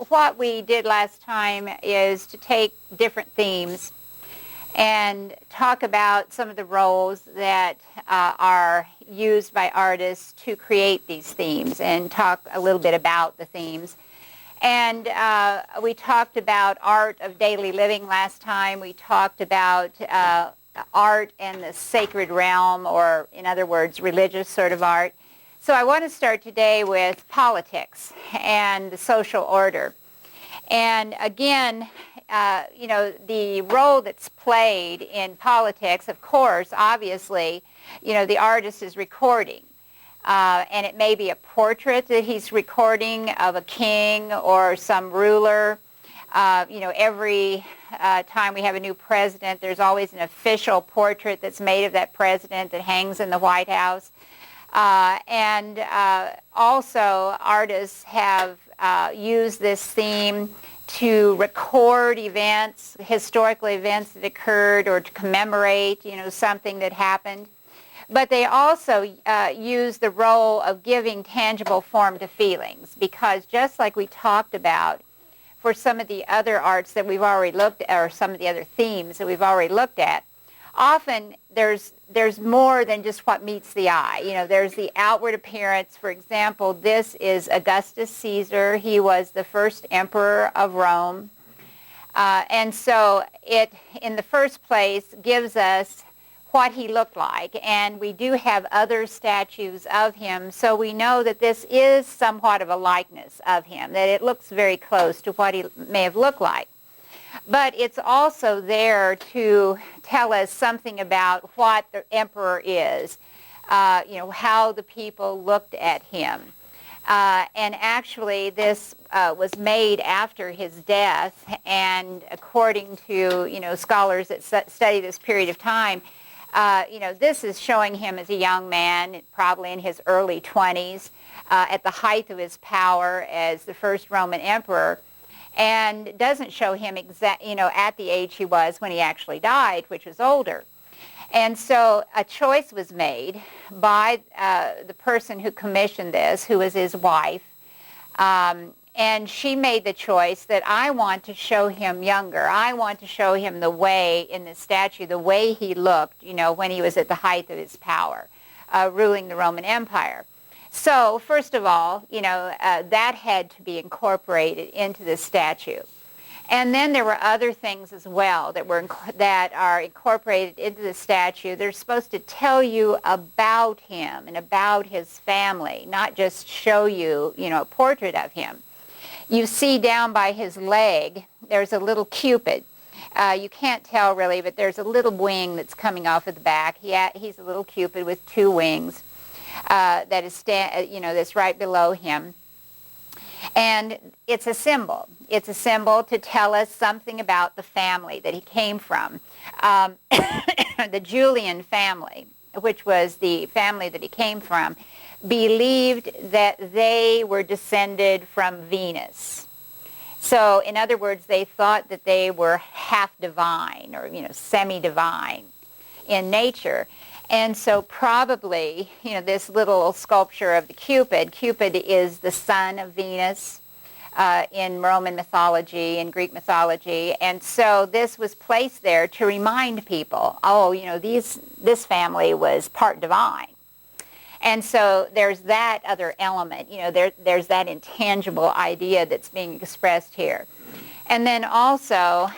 What we did last time is to take different themes and talk about some of the roles that are used by artists to create these themes, and talk a little bit about the themes. And we talked about art of daily living last time. We talked about art and the sacred realm, or in other words, religious sort of art. So I want to start today with politics and the social order. And again, the role that's played in politics, of course, obviously, the artist is recording. And it may be a portrait that he's recording of a king or some ruler. Every time we have a new president, there's always an official portrait that's made of that president that hangs in the White House. Also, artists have used this theme to record events, historical events that occurred, or to commemorate, something that happened. But they also use the role of giving tangible form to feelings, because just like we talked about for some of the other arts that we've already looked at, or some of the other themes that we've already looked at, often there's more than just what meets the eye. There's the outward appearance. For example, this is Augustus Caesar. He was the first emperor of Rome. And so it, in the first place, gives us what he looked like. And we do have other statues of him, so we know that this is somewhat of a likeness of him, that it looks very close to what he may have looked like. But it's also there to tell us something about what the emperor is, how the people looked at him. And actually, this was made after his death, and according to, scholars that study this period of time, this is showing him as a young man, probably in his early 20s, at the height of his power as the first Roman emperor. And doesn't show him at the age he was when he actually died, which was older. And so a choice was made by the person who commissioned this, who was his wife, and she made the choice that I want to show him younger. I want to show him the way in the statue, the way he looked, when he was at the height of his power, ruling the Roman Empire. So, first of all, that had to be incorporated into the statue. And then there were other things as well that are incorporated into the statue. They're supposed to tell you about him and about his family, not just show you, a portrait of him. You see down by his leg, there's a little Cupid. You can't tell really, but there's a little wing that's coming off of the back. He's a little Cupid with two wings. That is, that's right below him. And it's a symbol. It's a symbol to tell us something about the family that he came from. The Julian family, which was the family that he came from, believed that they were descended from Venus. So, in other words, they thought that they were half divine, or, semi-divine in nature. And so probably, this little sculpture of the Cupid is the son of Venus in Roman mythology and Greek mythology. And so this was placed there to remind people, this family was part divine. And so there's that other element, there's that intangible idea that's being expressed here. And then also,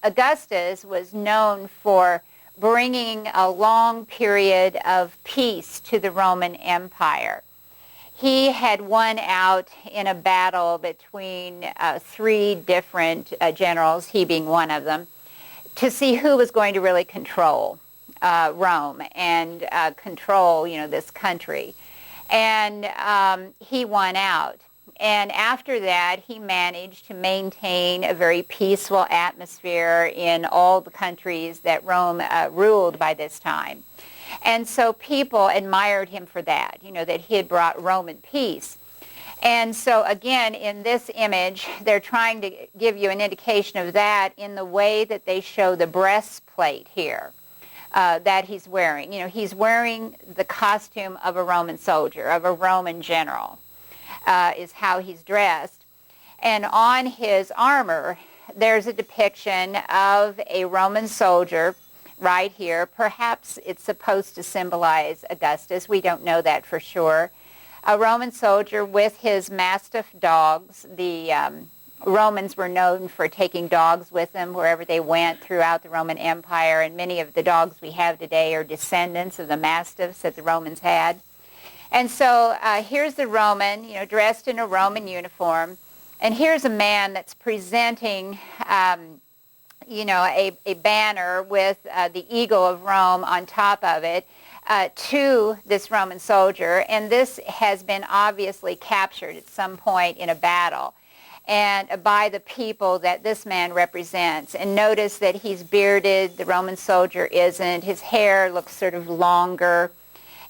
Augustus was known for bringing a long period of peace to the Roman Empire. He had won out in a battle between three different generals, he being one of them, to see who was going to really control Rome and control, this country. And he won out. And after that, he managed to maintain a very peaceful atmosphere in all the countries that Rome ruled by this time. And so people admired him for that, that he had brought Roman peace. And so again, in this image, they're trying to give you an indication of that in the way that they show the breastplate here that he's wearing. You know, he's wearing the costume of a Roman soldier, of a Roman general, is how he's dressed. And on his armor, there's a depiction of a Roman soldier right here. Perhaps it's supposed to symbolize Augustus. We don't know that for sure. A Roman soldier with his mastiff dogs. The Romans were known for taking dogs with them wherever they went throughout the Roman Empire, and many of the dogs we have today are descendants of the mastiffs that the Romans had. And so here's the Roman, you know, dressed in a Roman uniform, and here's a man that's presenting, you know, a banner with the eagle of Rome on top of it to this Roman soldier, and this has been obviously captured at some point in a battle and by the people that this man represents. And notice that he's bearded, the Roman soldier isn't. His hair looks sort of longer.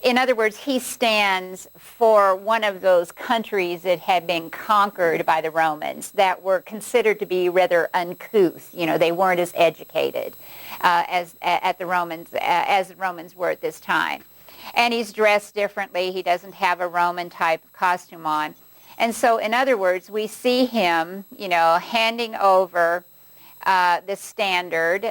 In other words, he stands for one of those countries that had been conquered by the Romans that were considered to be rather uncouth. You know, they weren't as educated as the Romans were at this time. And he's dressed differently. He doesn't have a Roman type of costume on. And so, in other words, we see him, you know, handing over this standard,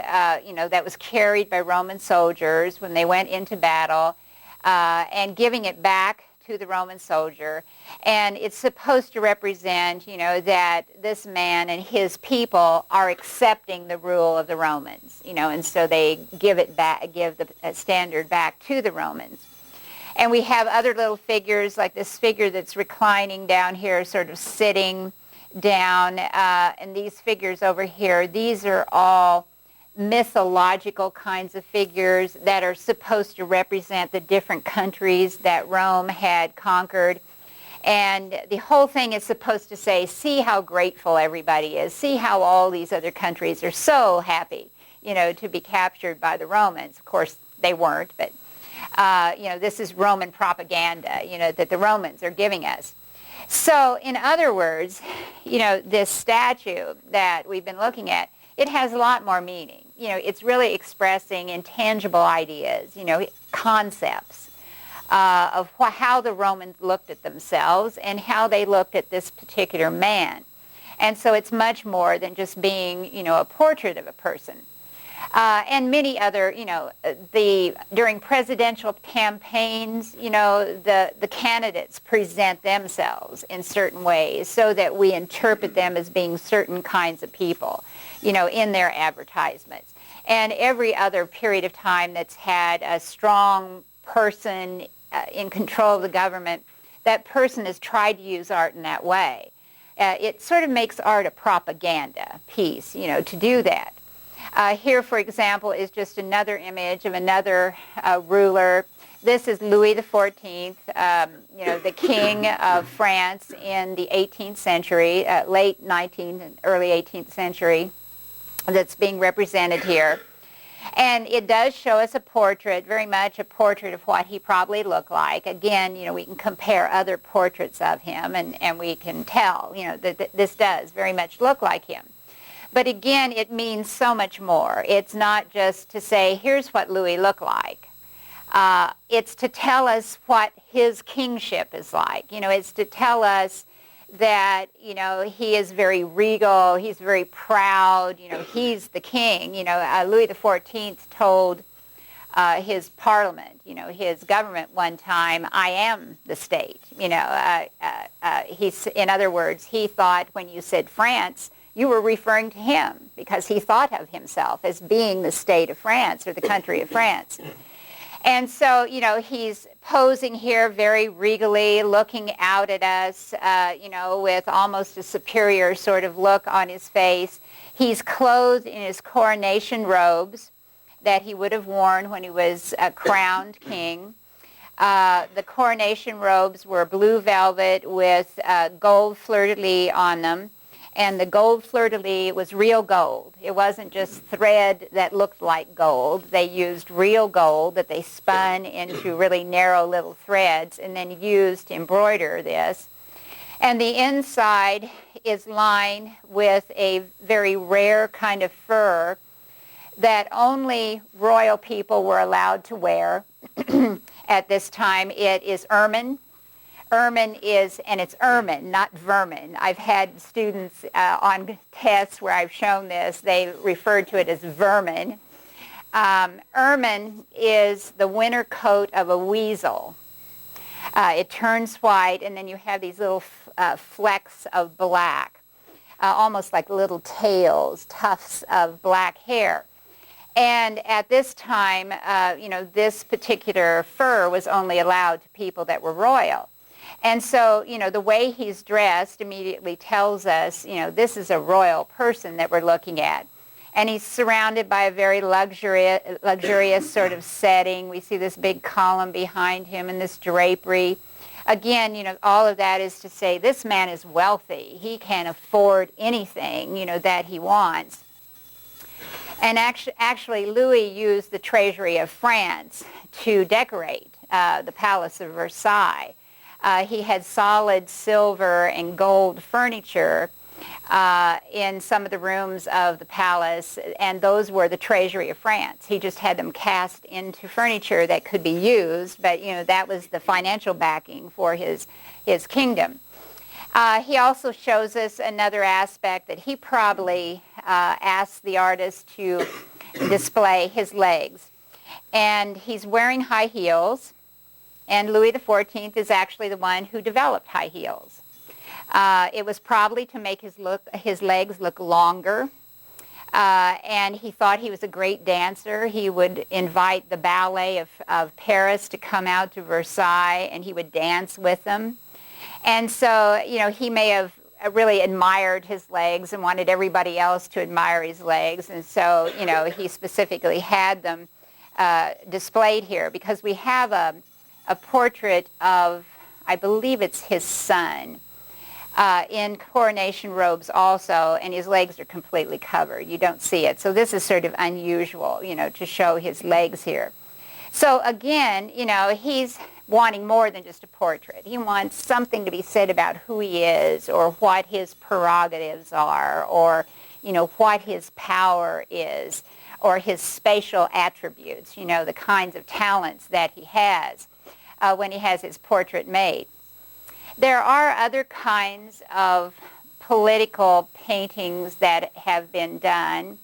you know, that was carried by Roman soldiers when they went into battle, and giving it back to the Roman soldier. And it's supposed to represent, you know, that this man and his people are accepting the rule of the Romans, you know, and so they give it back, give the standard back to the Romans. And we have other little figures, like this figure that's reclining down here, sort of sitting down, and these figures over here, these are all mythological kinds of figures that are supposed to represent the different countries that Rome had conquered. And the whole thing is supposed to say, see how grateful everybody is, see how all these other countries are so happy, you know, to be captured by the Romans. Of course, they weren't, but you know, this is Roman propaganda, you know, that the Romans are giving us. So, in other words, you know, this statue that we've been looking at, it has a lot more meaning. You know, it's really expressing intangible ideas, you know, concepts of how the Romans looked at themselves and how they looked at this particular man. And so it's much more than just being, you know, a portrait of a person. And many other, you know, during presidential campaigns, you know, the candidates present themselves in certain ways so that we interpret them as being certain kinds of people, you know, in their advertisements. And every other period of time that's had a strong person in control of the government, that person has tried to use art in that way. It sort of makes art a propaganda piece, you know, to do that. Here, for example, is just another image of another ruler. This is Louis XIV, you know, the king of France in the 18th century, late 19th and early 18th century, that's being represented here. And it does show us a portrait, very much a portrait of what he probably looked like. Again, you know, we can compare other portraits of him, and we can tell, you know, that this does very much look like him. But again, it means so much more. It's not just to say, here's what Louis looked like. It's to tell us what his kingship is like. You know, it's to tell us that, you know, he is very regal, he's very proud, you know, he's the king. You know, Louis XIV told his parliament, you know, his government one time, I am the state. You know, in other words, he thought when you said France, you were referring to him because he thought of himself as being the state of France or the country of France. And so, you know, he's posing here very regally, looking out at us, you know, with almost a superior sort of look on his face. He's clothed in his coronation robes that he would have worn when he was crowned king. The coronation robes were blue velvet with gold fleur-de-lis on them. And the gold fleur-de-lis was real gold. It wasn't just thread that looked like gold. They used real gold that they spun into really narrow little threads and then used to embroider this. And the inside is lined with a very rare kind of fur that only royal people were allowed to wear at this time. It is ermine. Ermine is, and it's ermine, not vermin. I've had students on tests where I've shown this. They referred to it as vermin. Ermine is the winter coat of a weasel. It turns white, and then you have these little flecks of black, almost like little tails, tufts of black hair. And at this time, this particular fur was only allowed to people that were royal. And so, the way he's dressed immediately tells us, this is a royal person that we're looking at. And he's surrounded by a very luxurious sort of setting. We see this big column behind him and this drapery. Again, all of that is to say this man is wealthy. He can afford anything, that he wants. And actually, Louis used the treasury of France to decorate the Palace of Versailles. He had solid silver and gold furniture in some of the rooms of the palace, and those were the treasury of France. He just had them cast into furniture that could be used, but that was the financial backing for his kingdom. He also shows us another aspect that he probably asked the artist to display his legs. And he's wearing high heels, and Louis XIV is actually the one who developed high heels. It was probably to make his legs look longer, and he thought he was a great dancer. He would invite the ballet of Paris to come out to Versailles, and he would dance with them. And so, he may have really admired his legs and wanted everybody else to admire his legs, and so, he specifically had them displayed here because we have a portrait of, I believe it's his son, in coronation robes also, and his legs are completely covered. You don't see it. So this is sort of unusual, to show his legs here. So again, he's wanting more than just a portrait. He wants something to be said about who he is or what his prerogatives are or, what his power is or his spatial attributes, the kinds of talents that he has when he has his portrait made. There are other kinds of political paintings that have been done.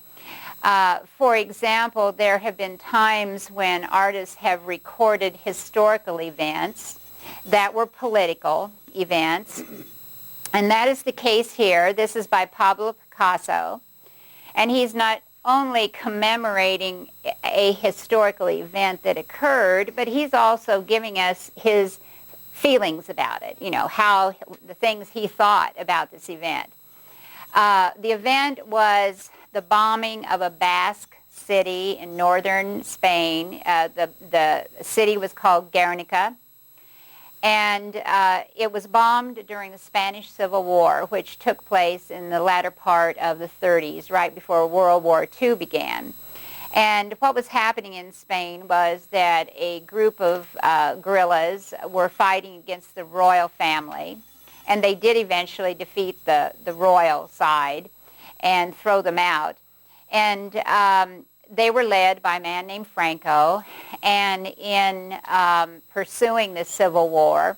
For example, there have been times when artists have recorded historical events that were political events, and that is the case here. This is by Pablo Picasso, and he's not only commemorating a historical event that occurred, but he's also giving us his feelings about it, how the things he thought about this event. The event was the bombing of a Basque city in northern Spain. The city was called Guernica, and it was bombed during the Spanish Civil War, which took place in the latter part of the 30s, right before World War II began. And what was happening in Spain was that a group of guerrillas were fighting against the royal family, and they did eventually defeat the royal side and throw them out. And they were led by a man named Franco, and in pursuing the Civil War,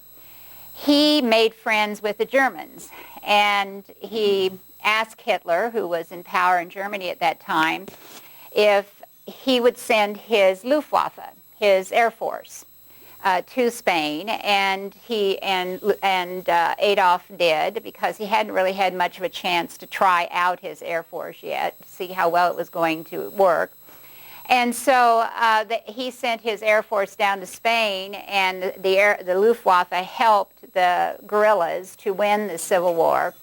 he made friends with the Germans, and he asked Hitler, who was in power in Germany at that time, if he would send his Luftwaffe, his Air Force, to Spain, and Adolf did, because he hadn't really had much of a chance to try out his Air Force yet, to see how well it was going to work. And so he sent his Air Force down to Spain, and the Luftwaffe helped the guerrillas to win the Civil War,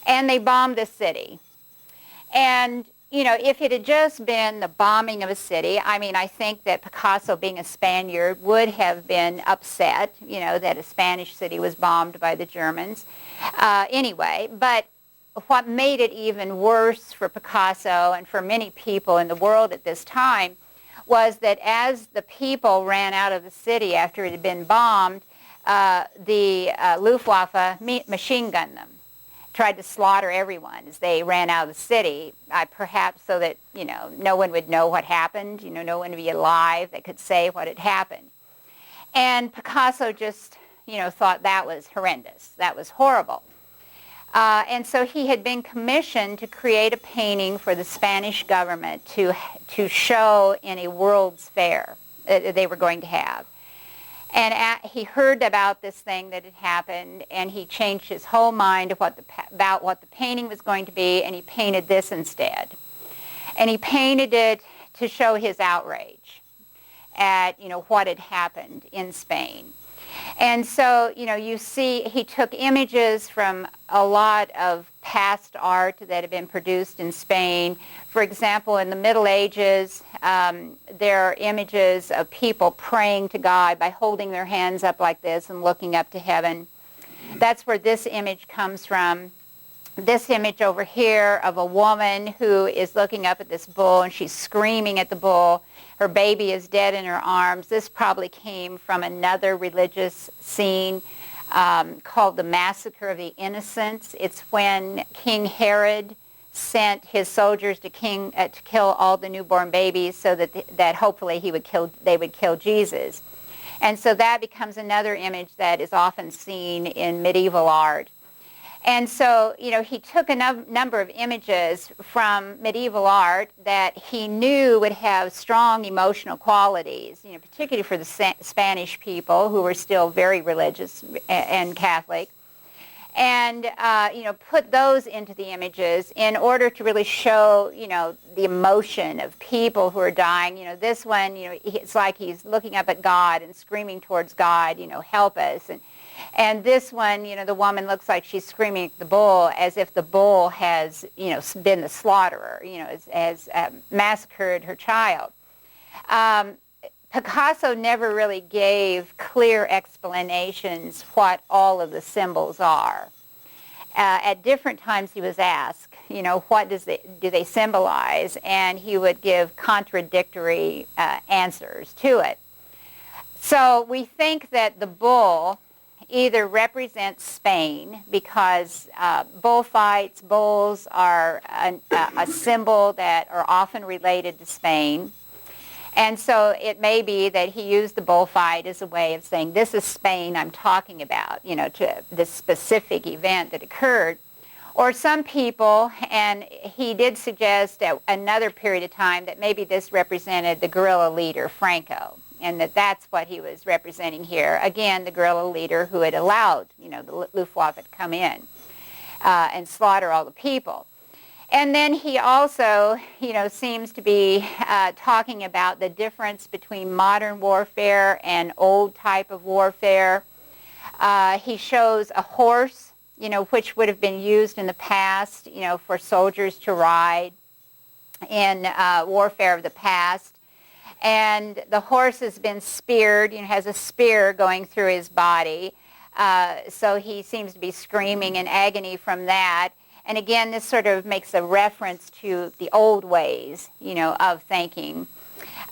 and they bombed the city. And if it had just been the bombing of a city, I think that Picasso, being a Spaniard, would have been upset, that a Spanish city was bombed by the Germans. Anyway, but what made it even worse for Picasso and for many people in the world at this time was that as the people ran out of the city after it had been bombed, the Luftwaffe machine gunned them, tried to slaughter everyone as they ran out of the city, perhaps so that, no one would know what happened, no one would be alive that could say what had happened. And Picasso just, thought that was horrendous. That was horrible. And so he had been commissioned to create a painting for the Spanish government to show in a World's Fair that they were going to have. And he heard about this thing that had happened, and he changed his whole mind about what the painting was going to be, and he painted this instead. And he painted it to show his outrage at, what had happened in Spain. And so, you see he took images from a lot of past art that had been produced in Spain. For example, in the Middle Ages, there are images of people praying to God by holding their hands up like this and looking up to heaven. That's where this image comes from. This image over here of a woman who is looking up at this bull, and she's screaming at the bull. Her baby is dead in her arms. This probably came from another religious scene called the Massacre of the Innocents. It's when King Herod sent his soldiers to kill all the newborn babies so that hopefully they would kill Jesus. And so that becomes another image that is often seen in medieval art. And so, he took a number of images from medieval art that he knew would have strong emotional qualities, particularly for the Spanish people who were still very religious and Catholic, and, put those into the images in order to really show, the emotion of people who are dying. This one, it's like he's looking up at God and screaming towards God, help us. And this one, the woman looks like she's screaming at the bull as if the bull has, been the slaughterer, has massacred her child. Picasso never really gave clear explanations what all of the symbols are. At different times he was asked, what do they symbolize? And he would give contradictory answers to it. So we think that the bull either represents Spain because bullfights, bulls are a symbol that are often related to Spain. And so it may be that he used the bullfight as a way of saying, this is Spain I'm talking about, to this specific event that occurred. Or some people, and he did suggest at another period of time that maybe this represented the guerrilla leader, Franco, and that's what he was representing here. Again, the guerrilla leader who had allowed, the Luftwaffe to come in and slaughter all the people. And then he also, seems to be talking about the difference between modern warfare and old type of warfare. He shows a horse, which would have been used in the past, for soldiers to ride in warfare of the past. And the horse has been speared, has a spear going through his body. So he seems to be screaming in agony from that. And again, this sort of makes a reference to the old ways, of thinking.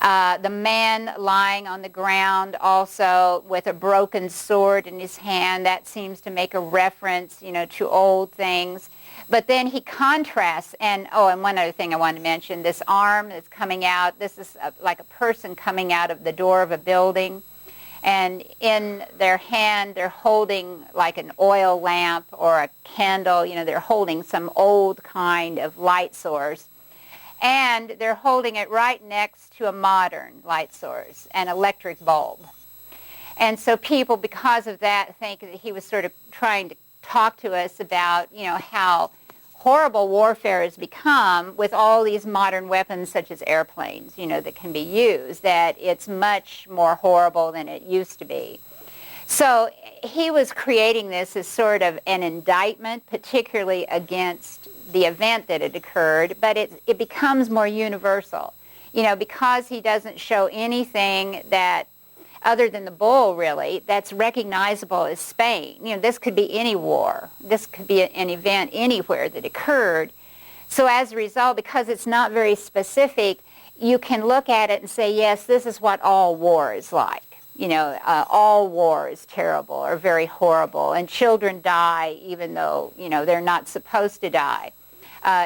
The man lying on the ground also with a broken sword in his hand, that seems to make a reference, to old things. But then he contrasts, and one other thing I wanted to mention, this arm that's coming out, this is like a person coming out of the door of a building, and in their hand they're holding like an oil lamp or a candle, they're holding some old kind of light source, and they're holding it right next to a modern light source, an electric bulb. And so people, because of that, think that he was sort of trying to talk to us about, how horrible warfare has become with all these modern weapons such as airplanes, that can be used, that it's much more horrible than it used to be. So he was creating this as sort of an indictment, particularly against the event that had occurred, but it becomes more universal, because he doesn't show anything that other than the bull, really, that's recognizable as Spain. This could be any war. This could be an event anywhere that occurred. So as a result, because it's not very specific, you can look at it and say, yes, this is what all war is like. all war is terrible or very horrible, and children die even though, they're not supposed to die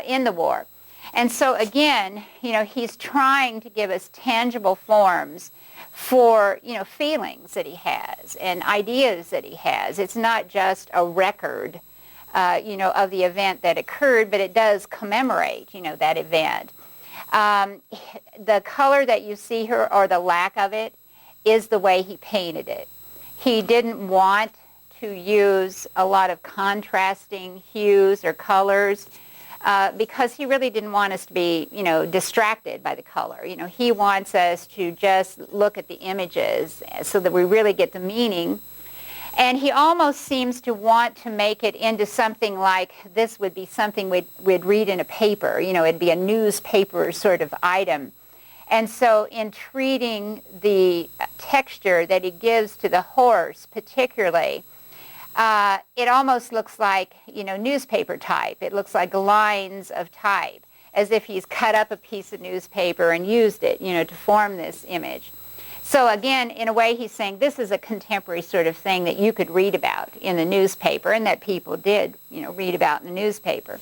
in the war. And so again, he's trying to give us tangible forms for, feelings that he has and ideas that he has. It's not just a record, of the event that occurred, but it does commemorate, that event. The color that you see here, or the lack of it, is the way he painted it. He didn't want to use a lot of contrasting hues or colors because he really didn't want us to be, distracted by the color. He wants us to just look at the images so that we really get the meaning. And he almost seems to want to make it into something like this would be something we'd read in a paper. It'd be a newspaper sort of item. And so in treating the texture that he gives to the horse particularly, it almost looks like, newspaper type. It looks like lines of type, as if he's cut up a piece of newspaper and used it, to form this image. So again, in a way, he's saying this is a contemporary sort of thing that you could read about in the newspaper, and that people did, read about in the newspaper.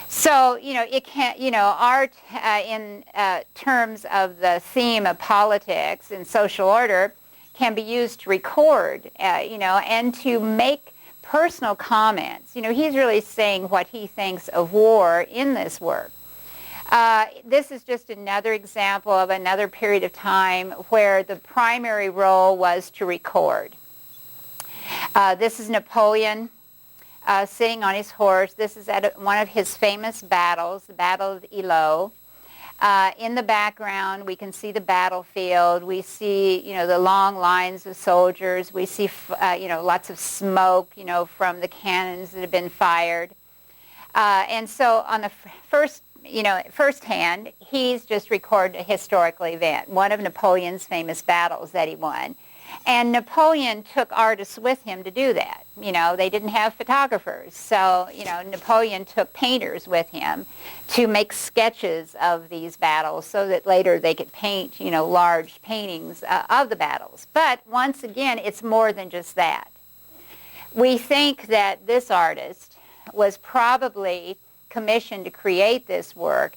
So, it can't, art in terms of the theme of politics and social order can be used to record, and to make personal comments. He's really saying what he thinks of war in this work. This is just another example of another period of time where the primary role was to record. This is Napoleon sitting on his horse. This is at one of his famous battles, the Battle of Eylau. In the background, we can see the battlefield. We see, the long lines of soldiers. We see, lots of smoke, from the cannons that have been fired. And so on the firsthand, he's just recorded a historical event, one of Napoleon's famous battles that he won. And Napoleon took artists with him to do that. They didn't have photographers. So, Napoleon took painters with him to make sketches of these battles so that later they could paint, large paintings of the battles. But once again, it's more than just that. We think that this artist was probably commissioned to create this work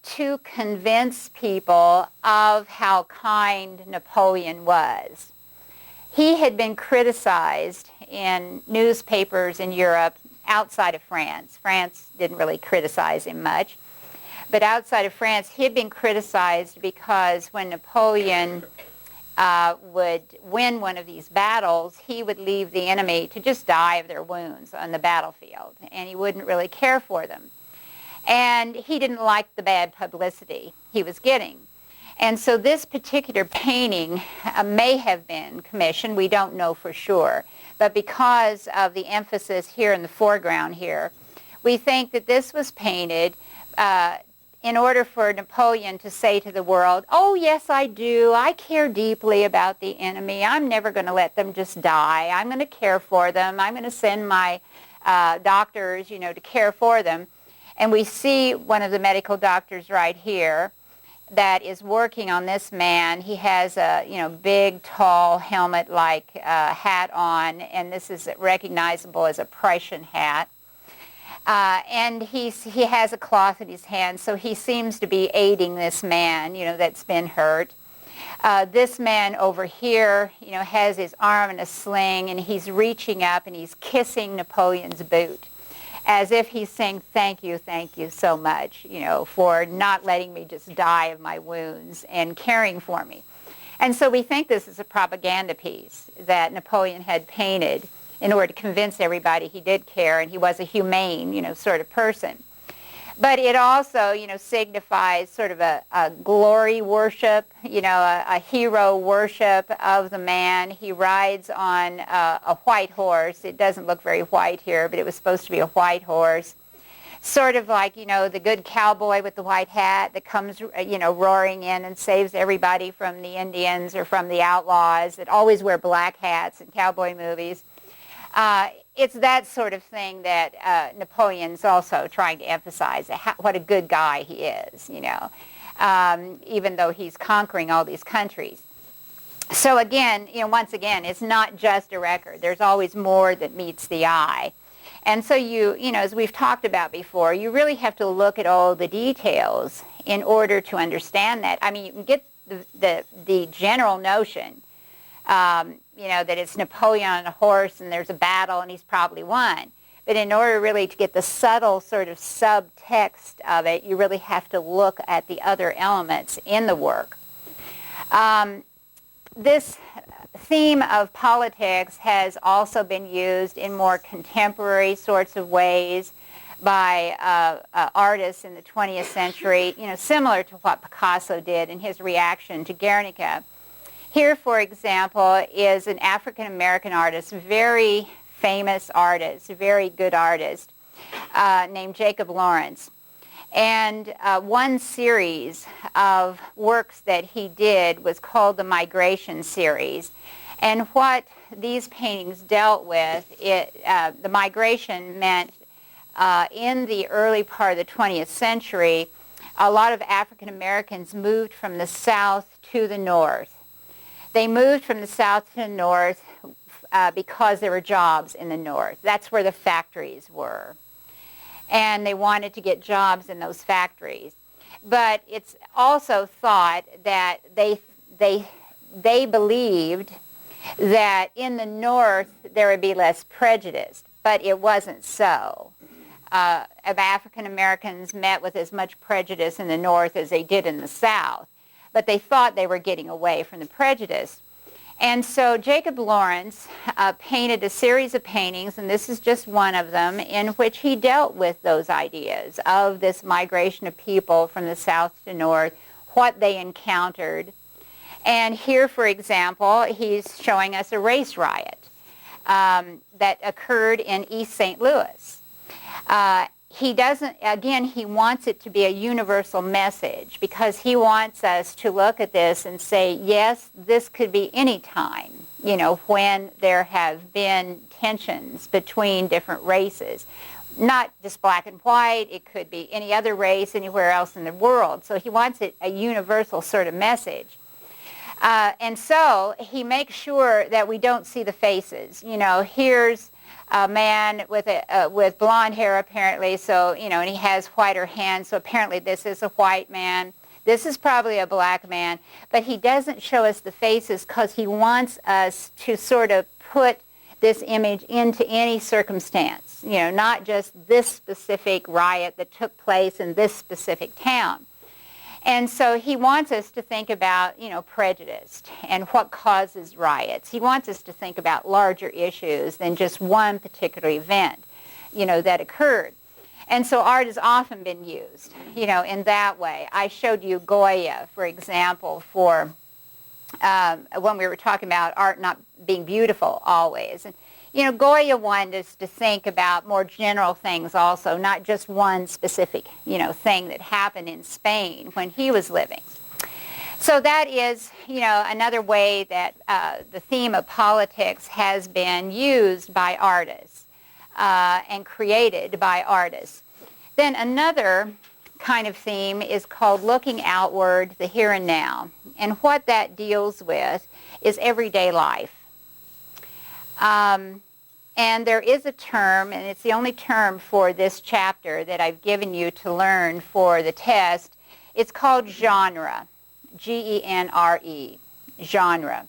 to convince people of how kind Napoleon was. He had been criticized in newspapers in Europe outside of France. France didn't really criticize him much. But outside of France, he had been criticized because when Napoleon would win one of these battles, he would leave the enemy to just die of their wounds on the battlefield, and he wouldn't really care for them. And he didn't like the bad publicity he was getting. And so this particular painting may have been commissioned. We don't know for sure. But because of the emphasis here in the foreground here, we think that this was painted in order for Napoleon to say to the world, oh, yes, I do. I care deeply about the enemy. I'm never going to let them just die. I'm going to care for them. I'm going to send my doctors, to care for them. And we see one of the medical doctors right here that is working on this man. He has a, big, tall, helmet-like hat on, and this is recognizable as a Prussian hat. And he has a cloth in his hand, so he seems to be aiding this man, that's been hurt. This man over here, has his arm in a sling, and he's reaching up and he's kissing Napoleon's boot, as if he's saying, thank you so much, for not letting me just die of my wounds and caring for me. And so we think this is a propaganda piece that Napoleon had painted in order to convince everybody he did care and he was a humane, sort of person. But it also, signifies sort of a glory worship, a hero worship of the man. He rides on a white horse. It doesn't look very white here, but it was supposed to be a white horse. Sort of like, the good cowboy with the white hat that comes, roaring in and saves everybody from the Indians or from the outlaws that always wear black hats in cowboy movies. It's that sort of thing that Napoleon's also trying to emphasize, what a good guy he is, even though he's conquering all these countries. So again, once again, it's not just a record. There's always more that meets the eye. And so as we've talked about before, you really have to look at all the details in order to understand that. I mean, you can get the general notion, that it's Napoleon on a horse and there's a battle and he's probably won. But in order really to get the subtle sort of subtext of it, you really have to look at the other elements in the work. This theme of politics has also been used in more contemporary sorts of ways by artists in the 20th century, similar to what Picasso did in his reaction to Guernica. Here, for example, is an African-American artist, very famous artist, very good artist, named Jacob Lawrence. And one series of works that he did was called the Migration Series. And what these paintings dealt with, the migration meant in the early part of the 20th century, a lot of African Americans moved from the south to the north. They moved from the south to the north because there were jobs in the north. That's where the factories were. And they wanted to get jobs in those factories. But it's also thought that they believed that in the north there would be less prejudice, but it wasn't so. African Americans met with as much prejudice in the north as they did in the south, but they thought they were getting away from the prejudice. And so Jacob Lawrence painted a series of paintings, and this is just one of them, in which he dealt with those ideas of this migration of people from the south to north, what they encountered. And here, for example, he's showing us a race riot that occurred in East St. Louis. He wants it to be a universal message because he wants us to look at this and say, yes, this could be any time, when there have been tensions between different races. Not just black and white, it could be any other race anywhere else in the world. So he wants it a universal sort of message. And so he makes sure that we don't see the faces. Here's a man with blonde hair apparently, so, and he has whiter hands, so apparently this is a white man. This is probably a black man, but he doesn't show us the faces because he wants us to sort of put this image into any circumstance, not just this specific riot that took place in this specific town. And so he wants us to think about, prejudice and what causes riots. He wants us to think about larger issues than just one particular event, that occurred. And so art has often been used, in that way. I showed you Goya, for example, for when we were talking about art not being beautiful always. And, Goya wanted us to think about more general things also, not just one specific, thing that happened in Spain when he was living. So that is, another way that the theme of politics has been used by artists and created by artists. Then another kind of theme is called looking outward, the here and now. And what that deals with is everyday life. And there is a term, and it's the only term for this chapter that I've given you to learn for the test. It's called genre, G-E-N-R-E, genre.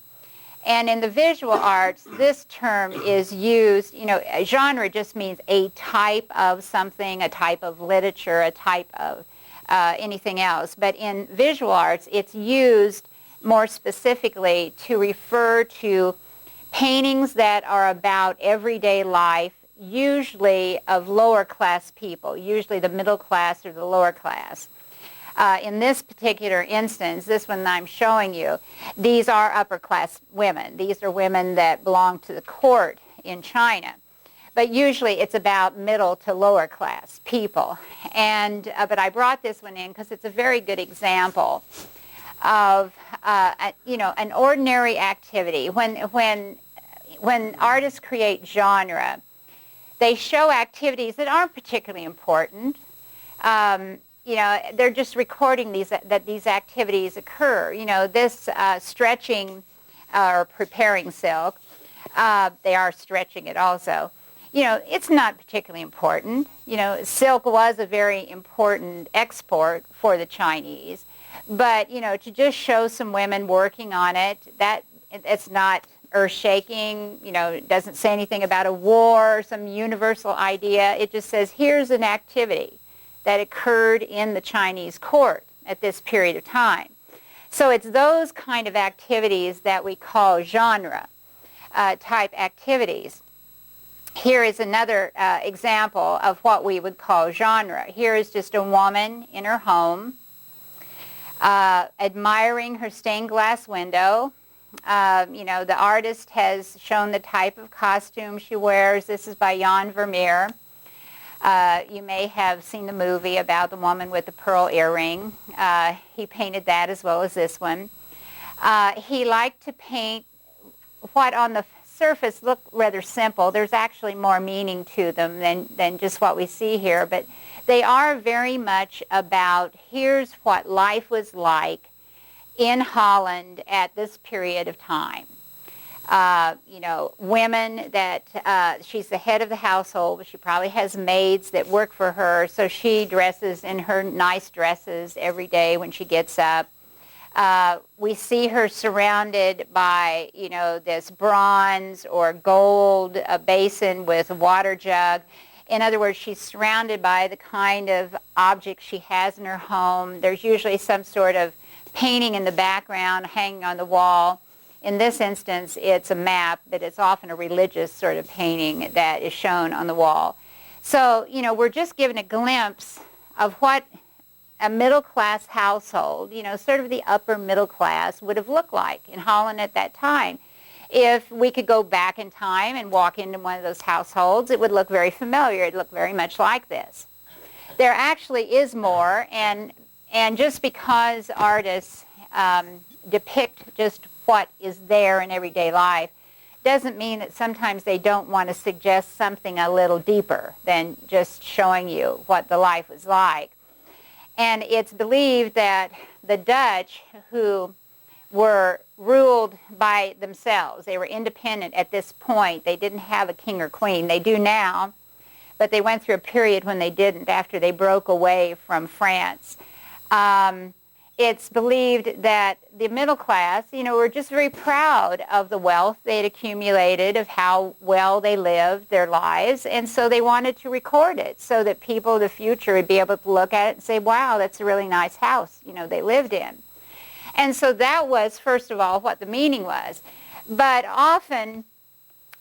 And in the visual arts, this term is used, genre just means a type of something, a type of literature, a type of anything else. But in visual arts, it's used more specifically to refer to paintings that are about everyday life, usually of lower class people, usually the middle class or the lower class. In this particular instance, this one I'm showing you, these are upper class women. These are women that belong to the court in China. But usually it's about middle to lower class people. And but I brought this one in because it's a very good example of an ordinary activity. When artists create genre, they show activities that aren't particularly important. They're just recording these activities occur. This stretching or preparing silk. They are stretching it also. It's not particularly important. Silk was a very important export for the Chinese. But, to just show some women working on it, it's not earth-shaking. It doesn't say anything about a war, some universal idea. It just says, here's an activity that occurred in the Chinese court at this period of time. So it's those kind of activities that we call genre type activities. Here is another example of what we would call genre. Here is just a woman in her home admiring her stained glass window. The artist has shown the type of costume she wears. This is by Jan Vermeer. You may have seen the movie about the woman with the pearl earring. He painted that as well as this one. He liked to paint what on the surface look rather simple. There's actually more meaning to them than just what we see here, but they are very much about here's what life was like in Holland at this period of time. Women that she's the head of the household, but she probably has maids that work for her, so she dresses in her nice dresses every day when she gets up. We see her surrounded by, this bronze or gold basin with a water jug. In other words, she's surrounded by the kind of objects she has in her home. There's usually some sort of painting in the background hanging on the wall. In this instance, it's a map, but it's often a religious sort of painting that is shown on the wall. So, we're just given a glimpse of what a middle-class household, sort of the upper middle class, would have looked like in Holland at that time. If we could go back in time and walk into one of those households, it would look very familiar. It would look very much like this. There actually is more, and just because artists depict just what is there in everyday life doesn't mean that sometimes they don't want to suggest something a little deeper than just showing you what the life was like. And it's believed that the Dutch, who were ruled by themselves, they were independent at this point. They didn't have a king or queen. They do now, but they went through a period when they didn't after they broke away from France. It's believed that the middle class, were just very proud of the wealth they'd accumulated, of how well they lived their lives, and so they wanted to record it so that people of the future would be able to look at it and say, wow, that's a really nice house, they lived in. And so that was, first of all, what the meaning was. But often,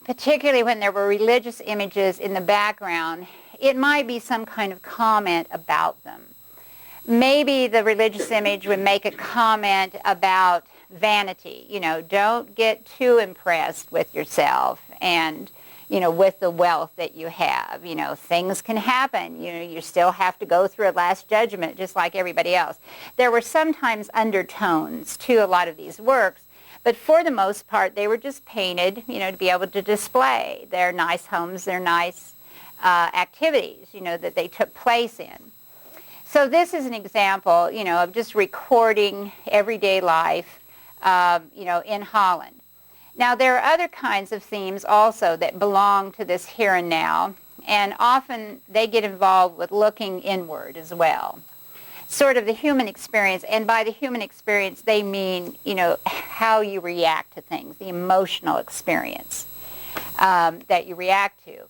particularly when there were religious images in the background, it might be some kind of comment about them. Maybe the religious image would make a comment about vanity. Don't get too impressed with yourself and, with the wealth that you have. Things can happen. You still have to go through a last judgment just like everybody else. There were sometimes undertones to a lot of these works, but for the most part, they were just painted, to be able to display their nice homes, their nice activities, that they took place in. So this is an example, of just recording everyday life, in Holland. Now, there are other kinds of themes also that belong to this here and now, and often they get involved with looking inward as well. Sort of the human experience, and by the human experience, they mean, how you react to things, the emotional experience that you react to.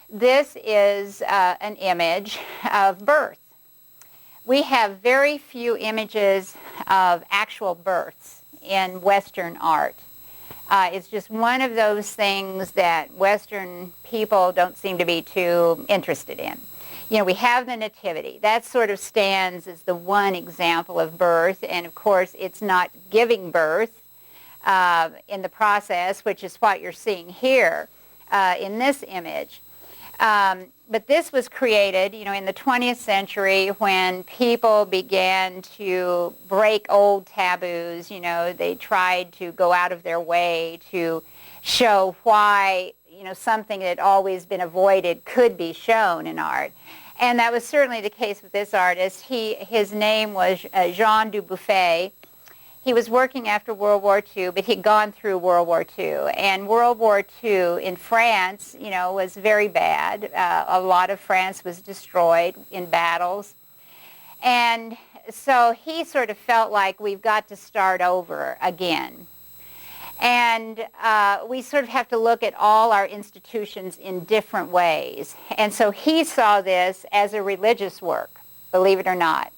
This is an image of birth. We have very few images of actual births in Western art. It's just one of those things that Western people don't seem to be too interested in. We have the Nativity. That sort of stands as the one example of birth, and of course it's not giving birth in the process, which is what you're seeing here in this image. But this was created, in the 20th century when people began to break old taboos. They tried to go out of their way to show why, something that had always been avoided could be shown in art. And that was certainly the case with this artist. His name was Jean Dubuffet. he was working after World War II, but he'd gone through World War II. And World War II in France, was very bad. A lot of France was destroyed in battles. And so he sort of felt like we've got to start over again. And we sort of have to look at all our institutions in different ways. And so he saw this as a religious work, believe it or not.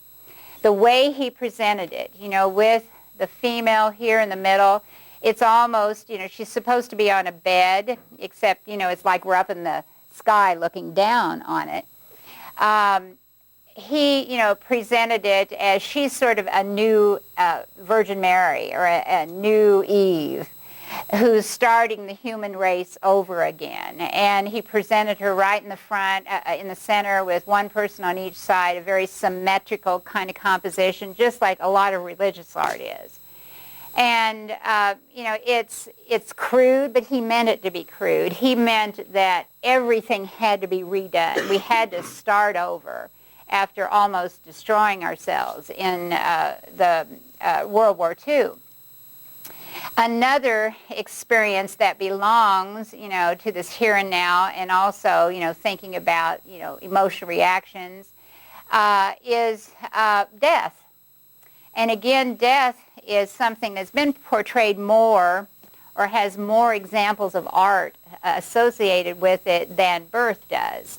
The way he presented it, with the female here in the middle, it's almost, she's supposed to be on a bed, except, it's like we're up in the sky looking down on it. He, presented it as she's sort of a new Virgin Mary, or a new Eve, who's starting the human race over again. And he presented her right in the front, in the center, with one person on each side, a very symmetrical kind of composition, just like a lot of religious art is. And, it's crude, but he meant it to be crude. He meant that everything had to be redone. We had to start over after almost destroying ourselves in the World War II. Another experience that belongs, to this here and now, and also, thinking about, emotional reactions, is death. And again, death is something that's been portrayed more, or has more examples of art associated with it than birth does,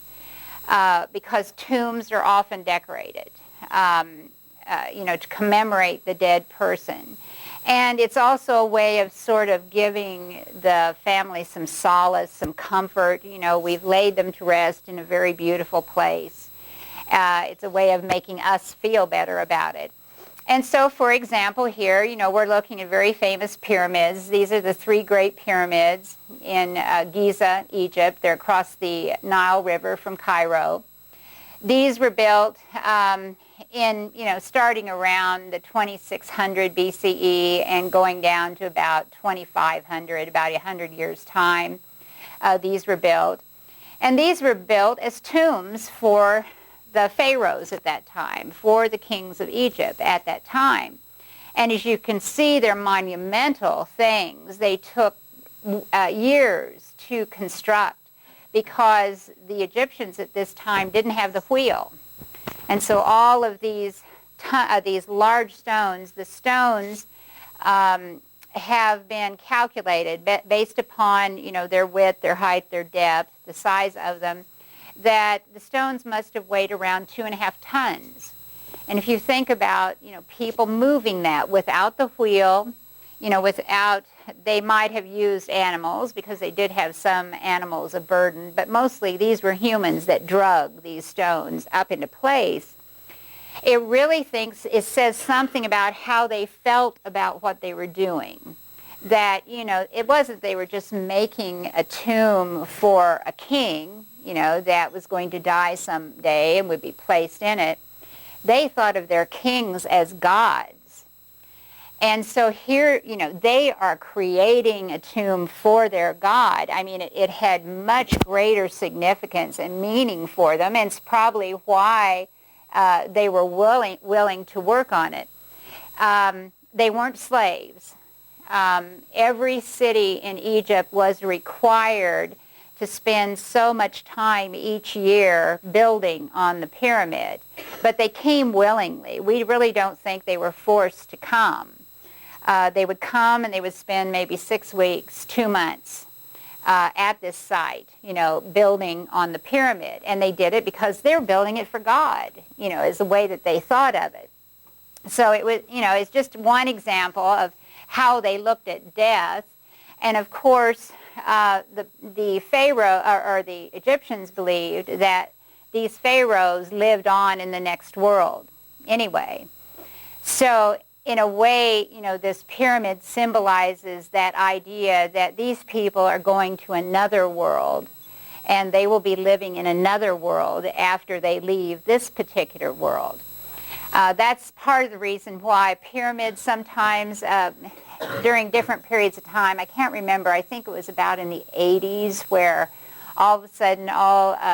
because tombs are often decorated, to commemorate the dead person. And it's also a way of sort of giving the family some solace, some comfort. We've laid them to rest in a very beautiful place. It's a way of making us feel better about it. And so, for example, here, we're looking at very famous pyramids. These are the 3 great pyramids in Giza, Egypt. They're across the Nile River from Cairo. These were built starting around the 2600 BCE and going down to about 2500, about 100 years' time. These were built. And these were built as tombs for the pharaohs at that time, for the kings of Egypt at that time. And as you can see, they're monumental things. They took years to construct because the Egyptians at this time didn't have the wheel. And so all of these large stones, the stones have been calculated based upon, their width, their height, their depth, the size of them, that the stones must have weighed around 2.5 tons. And if you think about, people moving that without the wheel, they might have used animals, because they did have some animals of burden, but mostly these were humans that drug these stones up into place. It really it says something about how they felt about what they were doing. That, it wasn't they were just making a tomb for a king, that was going to die someday and would be placed in it. They thought of their kings as gods. And so here, they are creating a tomb for their god. I mean, it had much greater significance and meaning for them, and it's probably why they were willing to work on it. They weren't slaves. Every city in Egypt was required to spend so much time each year building on the pyramid, but they came willingly. We really don't think they were forced to come. They would come and they would spend maybe 6 weeks, 2 months at this site, building on the pyramid. And they did it because they were building it for God, is the way that they thought of it. So it was, it's just one example of how they looked at death. And of course, the Pharaoh, or the Egyptians believed that these pharaohs lived on in the next world anyway. So in a way, this pyramid symbolizes that idea that these people are going to another world, and they will be living in another world after they leave this particular world. That's part of the reason why pyramids sometimes, during different periods of time, I can't remember, I think it was about in the 80s, where all of a sudden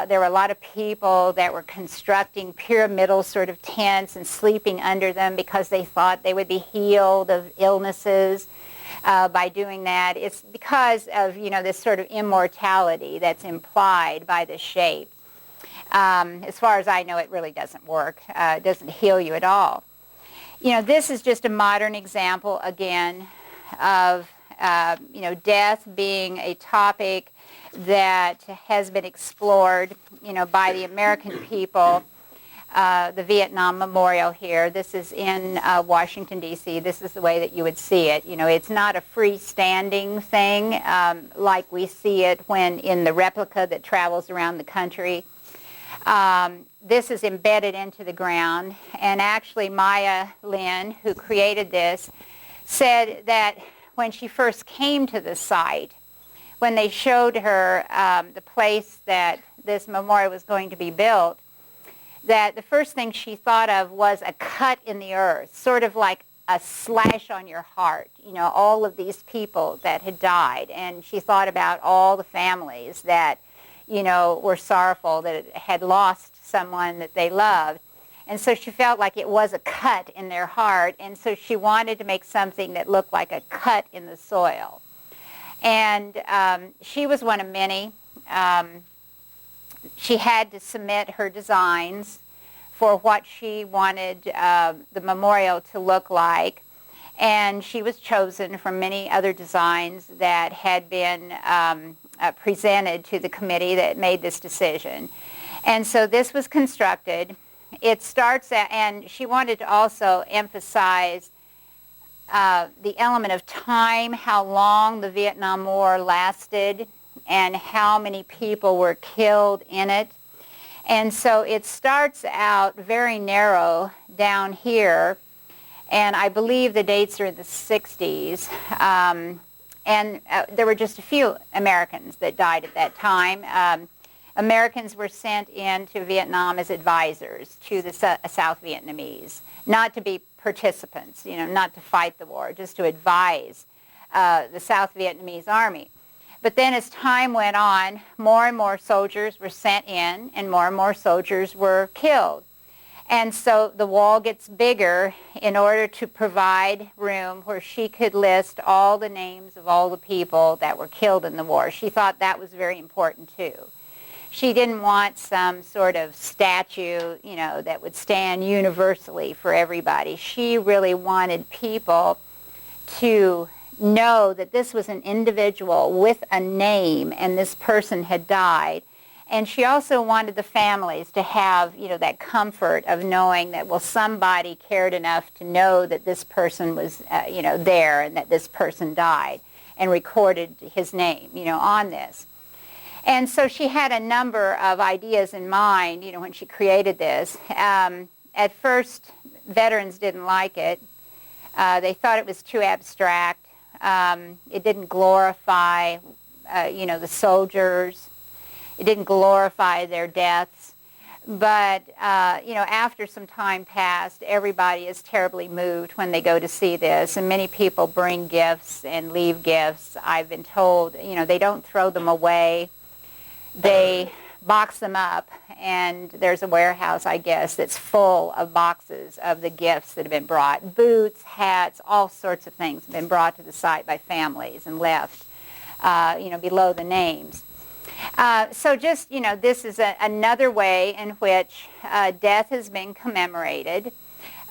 there were a lot of people that were constructing pyramidal sort of tents and sleeping under them because they thought they would be healed of illnesses by doing that. It's because of, this sort of immortality that's implied by the shape. As far as I know, it really doesn't work. It doesn't heal you at all. This is just a modern example, again, of, death being a topic that has been explored, by the American people. The Vietnam Memorial here. This is in Washington, D.C. This is the way that you would see it. It's not a freestanding thing like we see it when in the replica that travels around the country. This is embedded into the ground. And actually, Maya Lin, who created this, said that when she first came to the site, when they showed her the place that this memorial was going to be built, that the first thing she thought of was a cut in the earth, sort of like a slash on your heart, all of these people that had died. And she thought about all the families that, were sorrowful, that had lost someone that they loved. And so she felt like it was a cut in their heart, and so she wanted to make something that looked like a cut in the soil. And she was one of many. She had to submit her designs for what she wanted the memorial to look like. And she was chosen from many other designs that had been presented to the committee that made this decision. And so this was constructed. It starts at, and she wanted to also emphasize the element of time, how long the Vietnam War lasted, and how many people were killed in it. And so it starts out very narrow down here, and I believe the dates are in the 60s. And there were just a few Americans that died at that time. Americans were sent into Vietnam as advisors to the South Vietnamese, not to be participants, not to fight the war, just to advise the South Vietnamese army. But then as time went on, more and more soldiers were sent in, and more soldiers were killed. And so the wall gets bigger in order to provide room where she could list all the names of all the people that were killed in the war. She thought that was very important too. She didn't want some sort of statue, that would stand universally for everybody. She really wanted people to know that this was an individual with a name and this person had died. And she also wanted the families to have, that comfort of knowing that, well, somebody cared enough to know that this person was, there and that this person died and recorded his name, on this. And so she had a number of ideas in mind, when she created this. At first, veterans didn't like it. They thought it was too abstract. It didn't glorify, the soldiers. It didn't glorify their deaths. But, after some time passed, everybody is terribly moved when they go to see this. And many people bring gifts and leave gifts. I've been told, they don't throw them away. They box them up, and there's a warehouse, I guess, that's full of boxes of the gifts that have been brought. Boots, hats, all sorts of things have been brought to the site by families and left, below the names. So just, this is another way in which death has been commemorated.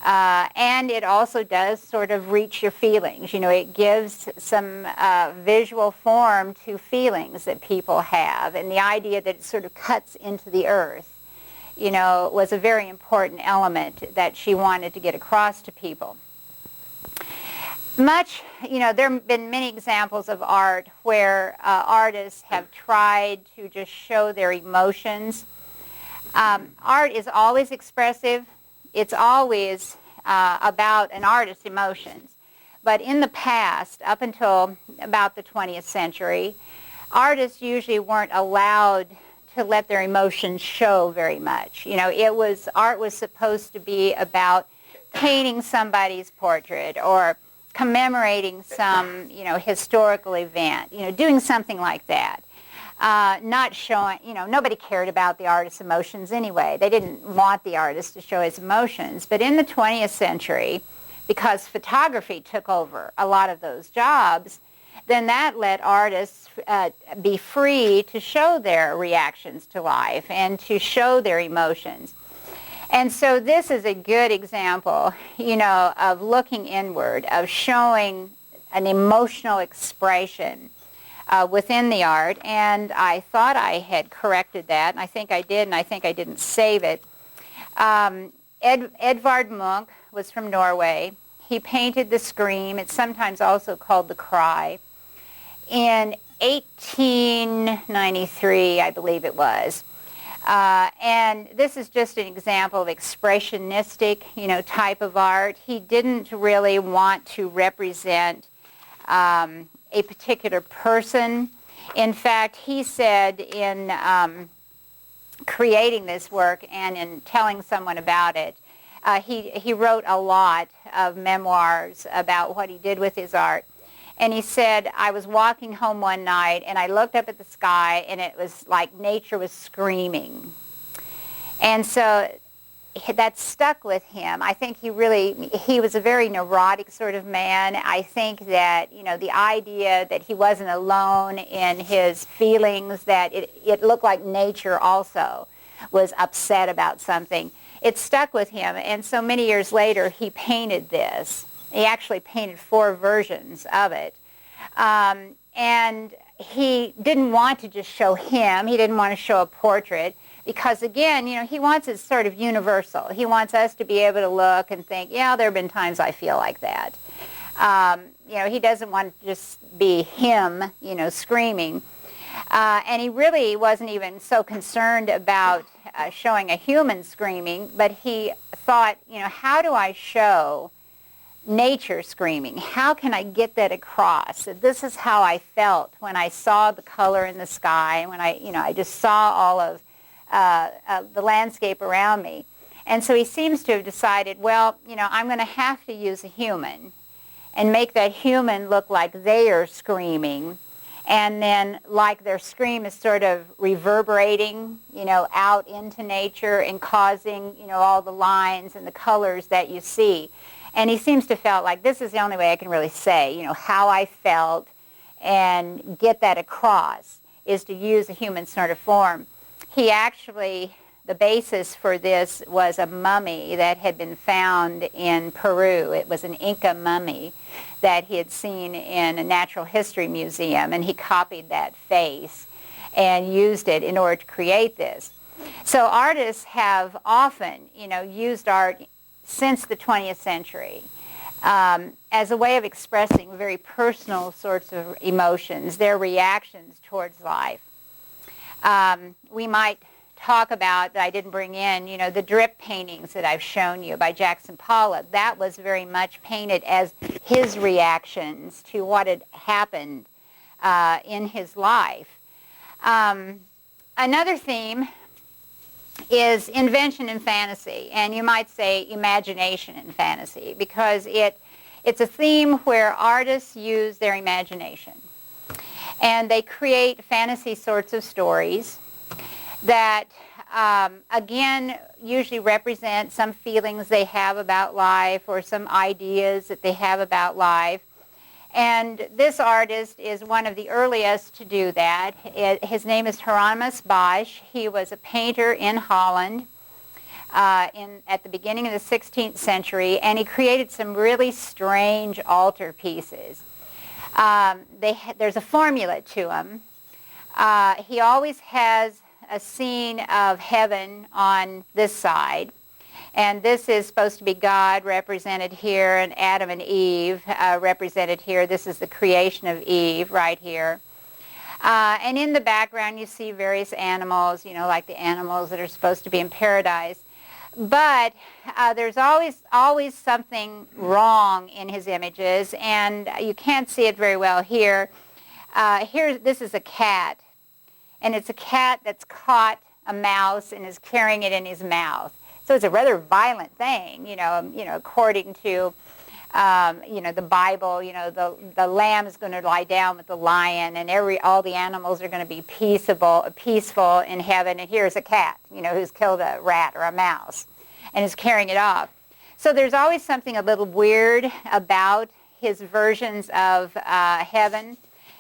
And it also does sort of reach your feelings. It gives some visual form to feelings that people have. And the idea that it sort of cuts into the earth, was a very important element that she wanted to get across to people. There have been many examples of art where artists have tried to just show their emotions. Art is always expressive. It's always about an artist's emotions. But in the past, up until about the 20th century, artists usually weren't allowed to let their emotions show very much. Art was supposed to be about painting somebody's portrait or commemorating some, historical event, doing something like that. not showing, nobody cared about the artist's emotions anyway. They didn't want the artist to show his emotions. But in the 20th century, because photography took over a lot of those jobs, then that let artists be free to show their reactions to life and to show their emotions. And so this is a good example, of looking inward, of showing an emotional expression within the art. And I thought I had corrected that, and I think I did, and I think I didn't save it. Edvard Munch was from Norway. He painted the Scream. It's sometimes also called the Cry. In 1893, I believe it was. And this is just an example of expressionistic, type of art. He didn't really want to represent a particular person. In fact, he said in creating this work and in telling someone about it, he wrote a lot of memoirs about what he did with his art. And he said, I was walking home one night and I looked up at the sky and it was like nature was screaming. And so that stuck with him. I think he was a very neurotic sort of man. I think that, the idea that he wasn't alone in his feelings, that it looked like nature also was upset about something. It stuck with him. And so many years later, he painted this. He actually painted 4 versions of it. And he didn't want to just show him. He didn't want to show a portrait because, again, he wants it sort of universal. He wants us to be able to look and think, yeah, there have been times I feel like that. He doesn't want to just be him, screaming. And he really wasn't even so concerned about showing a human screaming, but he thought, how do I show nature screaming? How can I get that across? This is how I felt when I saw the color in the sky, when I just saw all of the landscape around me. And so he seems to have decided, well, I'm going to have to use a human and make that human look like they are screaming, and then like their scream is sort of reverberating, out into nature and causing, all the lines and the colors that you see. And he seems to felt like this is the only way I can really say, how I felt and get that across is to use a human sort of form. He actually, the basis for this was a mummy that had been found in Peru. It was an Inca mummy that he had seen in a natural history museum, and he copied that face and used it in order to create this. So artists have often, used art since the 20th century as a way of expressing very personal sorts of emotions, their reactions towards life. We might talk about, that I didn't bring in, the drip paintings that I've shown you by Jackson Pollock. That was very much painted as his reactions to what had happened in his life. Another theme is invention and fantasy, and you might say imagination and fantasy, because it's a theme where artists use their imagination. And they create fantasy sorts of stories that, again, usually represent some feelings they have about life or some ideas that they have about life. And this artist is one of the earliest to do that. His name is Hieronymus Bosch. He was a painter in Holland at the beginning of the 16th century, and he created some really strange altarpieces. There's a formula to him. He always has a scene of heaven on this side. And this is supposed to be God represented here, and Adam and Eve represented here. This is the creation of Eve right here. And in the background you see various animals, like the animals that are supposed to be in paradise. But there's always something wrong in his images, and you can't see it very well here. This is a cat, and it's a cat that's caught a mouse and is carrying it in his mouth. So it's a rather violent thing, according to the Bible, the lamb is going to lie down with the lion, and all the animals are going to be peaceful in heaven, and here's a cat, who's killed a rat or a mouse and is carrying it off. So there's always something a little weird about his versions of heaven.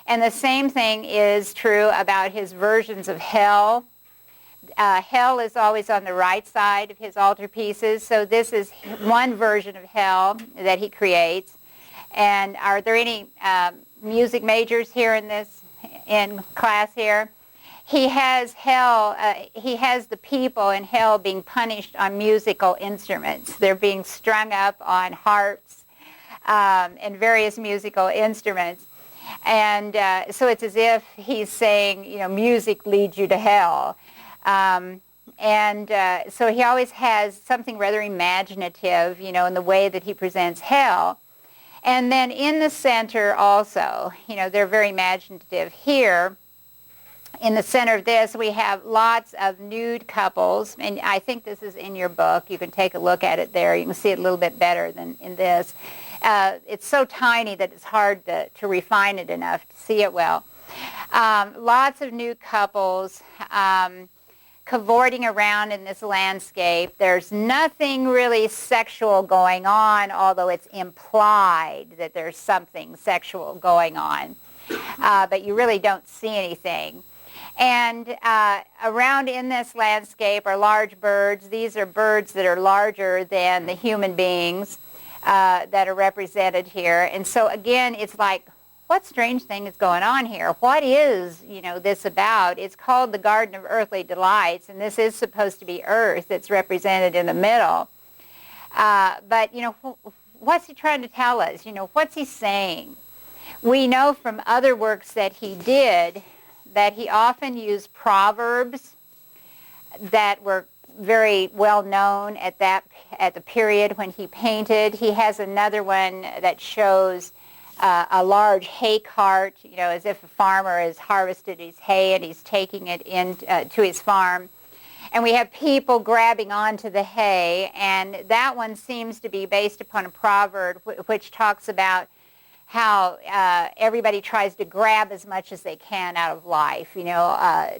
And the same thing is true about his versions of hell. Hell is always on the right side of his altarpieces, so this is one version of hell that he creates. And are there any music majors here in class here? He has hell, he has the people in hell being punished on musical instruments. They're being strung up on harps and various musical instruments. And so it's as if he's saying, music leads you to hell. So he always has something rather imaginative, in the way that he presents hell. And then in the center also, they're very imaginative here. In the center of this, we have lots of nude couples, and I think this is in your book. You can take a look at it there. You can see it a little bit better than in this. It's so tiny that it's hard to refine it enough to see it well. Lots of nude couples cavorting around in this landscape. There's nothing really sexual going on, although it's implied that there's something sexual going on. But you really don't see anything. And around in this landscape are large birds. These are birds that are larger than the human beings that are represented here. And so again, it's like, what strange thing is going on here? What is, this about? It's called the Garden of Earthly Delights, and this is supposed to be Earth that's represented in the middle. But, what's he trying to tell us? What's he saying? We know from other works that he did that he often used proverbs that were very well known at the period when he painted. He has another one that shows a large hay cart, as if a farmer has harvested his hay and he's taking it to his farm. And we have people grabbing onto the hay, and that one seems to be based upon a proverb which talks about how everybody tries to grab as much as they can out of life,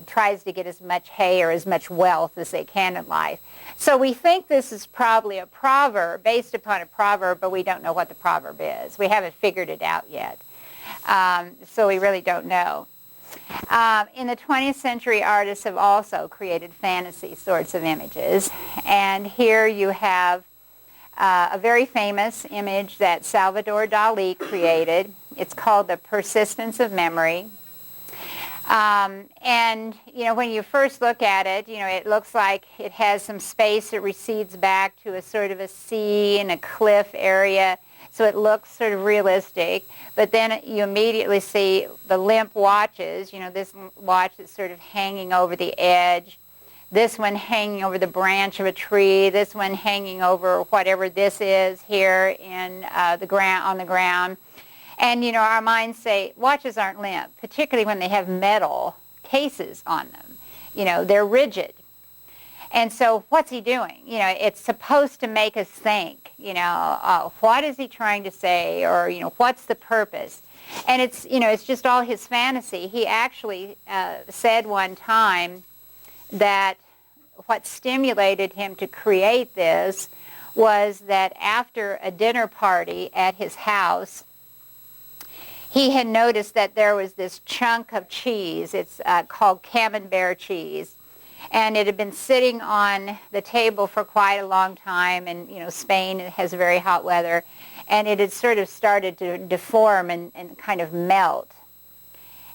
tries to get as much hay or as much wealth as they can in life. So we think this is probably a proverb, based upon a proverb, but we don't know what the proverb is. We haven't figured it out yet. So we really don't know. In the 20th century, artists have also created fantasy sorts of images. And here you have a very famous image that Salvador Dali created. It's called The Persistence of Memory. And, when you first look at it, it looks like it has some space that recedes back to a sort of a sea and a cliff area. So it looks sort of realistic. But then you immediately see the limp watches, this watch that's sort of hanging over the edge. This one hanging over the branch of a tree, this one hanging over whatever this is here in on the ground. And, our minds say watches aren't limp, particularly when they have metal cases on them. They're rigid. And so what's he doing? It's supposed to make us think, what is he trying to say, or, what's the purpose? And it's just all his fantasy. He actually said one time that what stimulated him to create this was that after a dinner party at his house, he had noticed that there was this chunk of cheese. It's called Camembert cheese. And it had been sitting on the table for quite a long time. And, Spain has very hot weather. And it had sort of started to deform and kind of melt.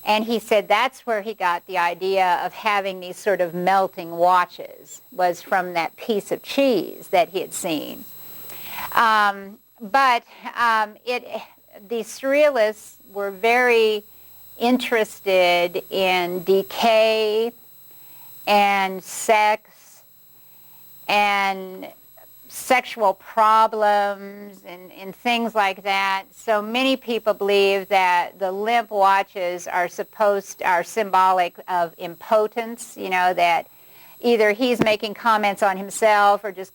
And he said that's where he got the idea of having these sort of melting watches, was from that piece of cheese that he had seen. The surrealists were very interested in decay and sex and sexual problems and things like that. So many people believe that the limp watches are symbolic of impotence, that either he's making comments on himself or just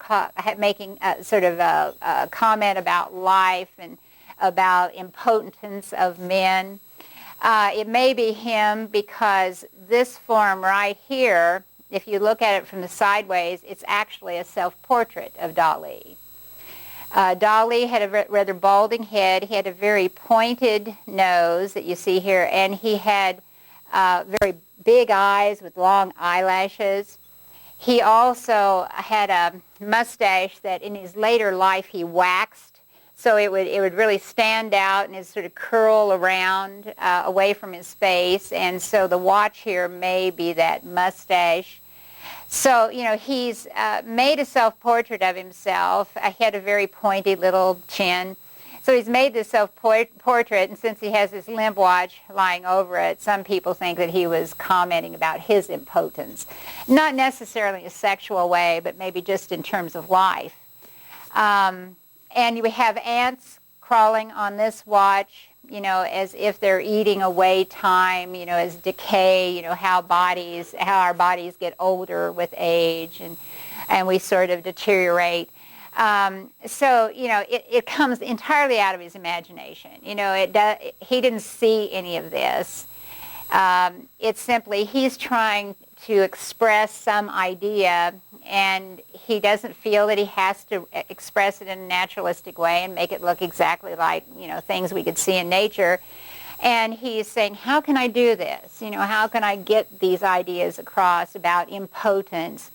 making sort of a comment about life and about impotence of men. It may be him because this form right here, if you look at it from the sideways, it's actually a self-portrait of Dali. Dali had a rather balding head. He had a very pointed nose that you see here, and he had very big eyes with long eyelashes. He also had a mustache that in his later life he waxed, so it would really stand out and it sort of curl around away from his face, and so the watch here may be that mustache. So, he's made a self-portrait of himself. He had a very pointy little chin. So he's made this self-portrait, and since he has this limp watch lying over it, some people think that he was commenting about his impotence. Not necessarily in a sexual way, but maybe just in terms of life. And we have ants crawling on this watch, as if they're eating away time, as decay, how our bodies get older with age and we sort of deteriorate. So, it comes entirely out of his imagination. He didn't see any of this. It's simply he's trying to express some idea, and he doesn't feel that he has to express it in a naturalistic way and make it look exactly like, things we could see in nature. And he's saying, how can I do this? How can I get these ideas across about impotence?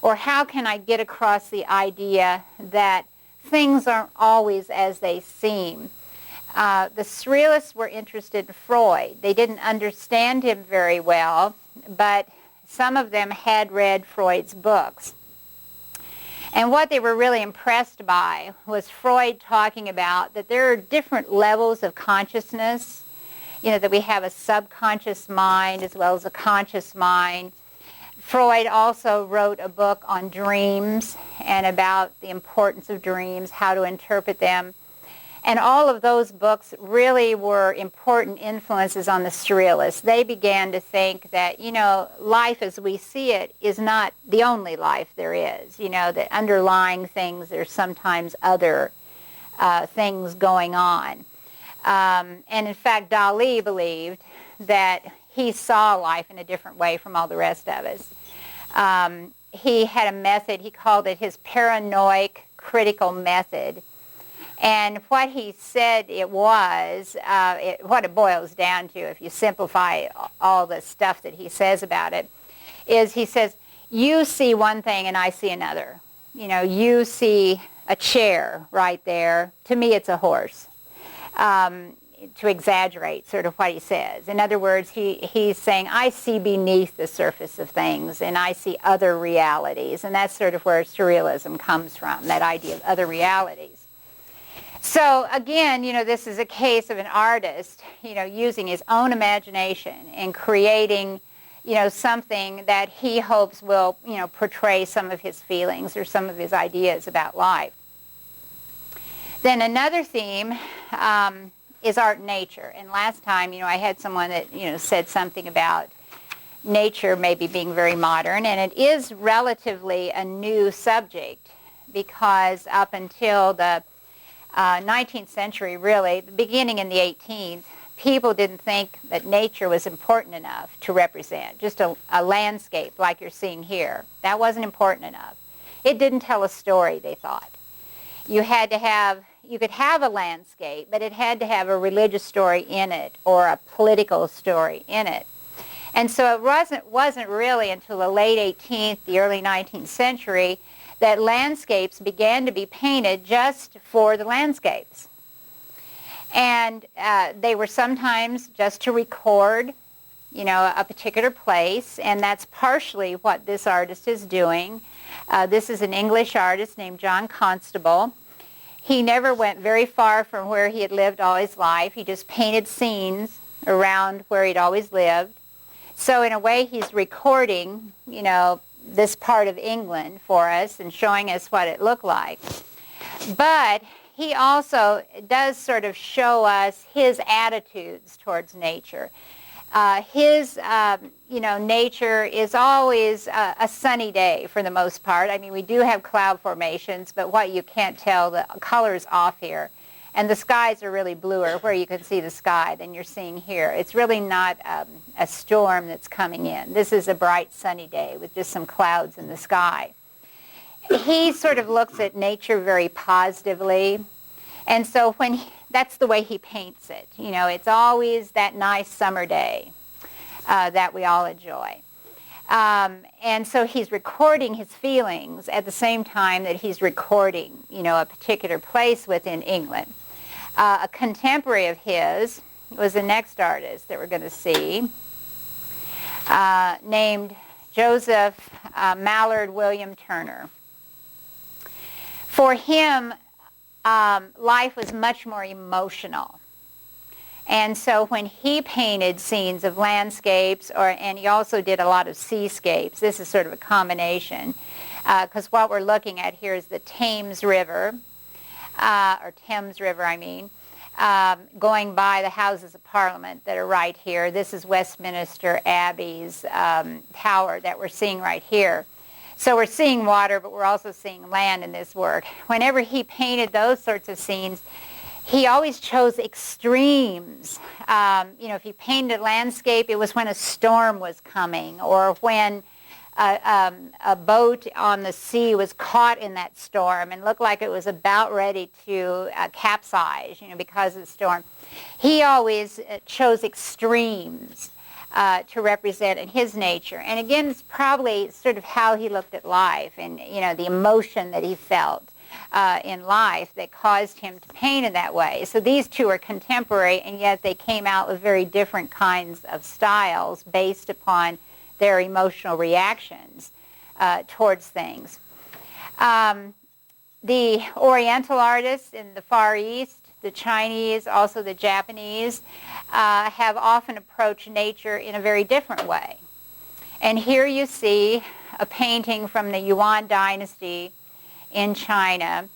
Or how can I get across the idea that things aren't always as they seem? The Surrealists were interested in Freud. They didn't understand him very well, but some of them had read Freud's books. And what they were really impressed by was Freud talking about that there are different levels of consciousness, that we have a subconscious mind as well as a conscious mind. Freud also wrote a book on dreams and about the importance of dreams, how to interpret them. And all of those books really were important influences on the Surrealists. They began to think that, life as we see it is not the only life there is. That underlying things, there's sometimes other things going on. And in fact, Dali believed that he saw life in a different way from all the rest of us. He had a method, he called it his paranoid critical method. And what he said it was, what it boils down to, if you simplify all the stuff that he says about it, is he says, you see one thing and I see another. You see a chair right there. To me, it's a horse. To exaggerate sort of what he says. In other words, he's saying, I see beneath the surface of things and I see other realities. And that's sort of where Surrealism comes from, that idea of other realities. So again, this is a case of an artist, using his own imagination and creating, something that he hopes will, portray some of his feelings or some of his ideas about life. Then another theme is art and nature. And last time, I had someone that, said something about nature maybe being very modern, and it is relatively a new subject because up until the 19th century, really, beginning in the 18th, people didn't think that nature was important enough to represent. Just a landscape like you're seeing here. That wasn't important enough. It didn't tell a story, they thought. You could have a landscape, but it had to have a religious story in it or a political story in it. And so it wasn't really until the late 18th, the early 19th century that landscapes began to be painted just for the landscapes. And they were sometimes just to record, a particular place, and that's partially what this artist is doing. This is an English artist named John Constable. He never went very far from where he had lived all his life. He just painted scenes around where he'd always lived. So in a way, he's recording, this part of England for us and showing us what it looked like. But he also does sort of show us his attitudes towards nature. His nature is always a sunny day for the most part. I mean, we do have cloud formations, but what you can't tell, the color's off here. And the skies are really bluer where you can see the sky than you're seeing here. It's really not a storm that's coming in. This is a bright sunny day with just some clouds in the sky. He sort of looks at nature very positively. And so that's the way he paints it. It's always that nice summer day that we all enjoy. And so he's recording his feelings at the same time that he's recording, a particular place within England. A contemporary of his was the next artist that we're going to see, named Joseph Mallard William Turner. For him, life was much more emotional. And so when he painted scenes of landscapes, and he also did a lot of seascapes, this is sort of a combination, because what we're looking at here is the Thames River, or Thames River, going by the Houses of Parliament that are right here. This is Westminster Abbey's tower that we're seeing right here. So we're seeing water, but we're also seeing land in this work. Whenever he painted those sorts of scenes, he always chose extremes. If he painted a landscape, it was when a storm was coming, or when a boat on the sea was caught in that storm and looked like it was about ready to capsize, because of the storm. He always chose extremes to represent in his nature. And again, it's probably sort of how he looked at life and, the emotion that he felt in life that caused him to paint in that way. So these two are contemporary, and yet they came out with very different kinds of styles based upon their emotional reactions towards things. The Oriental artists in the Far East, the Chinese, also the Japanese, have often approached nature in a very different way. And here you see a painting from the Yuan dynasty in China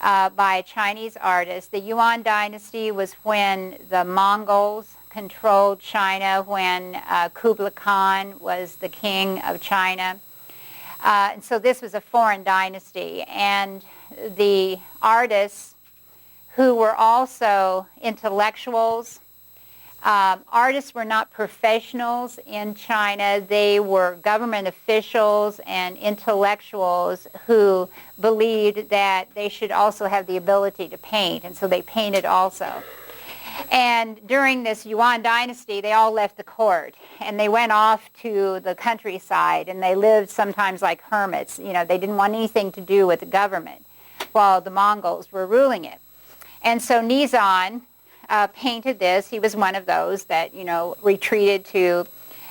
by a Chinese artist. The Yuan dynasty was when the Mongols controlled China, when Kublai Khan was the king of China. And so this was a foreign dynasty. And the artists who were also intellectuals, artists were not professionals in China. They were government officials and intellectuals who believed that they should also have the ability to paint, and so they painted also. And during this Yuan dynasty, they all left the court, and they went off to the countryside, and they lived sometimes like hermits. They didn't want anything to do with the government while the Mongols were ruling it. And so Nizan painted this. He was one of those that, retreated to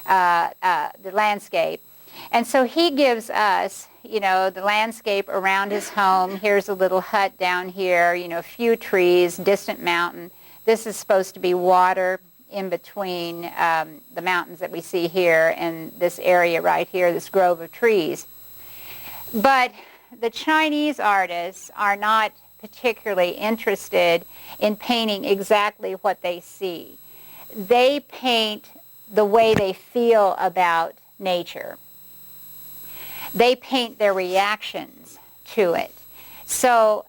the landscape. And so he gives us, the landscape around his home. Here's a little hut down here, a few trees, distant mountain. This is supposed to be water in between the mountains that we see here and this area right here, this grove of trees. But the Chinese artists are not particularly interested in painting exactly what they see. They paint the way they feel about nature. They paint their reactions to it. So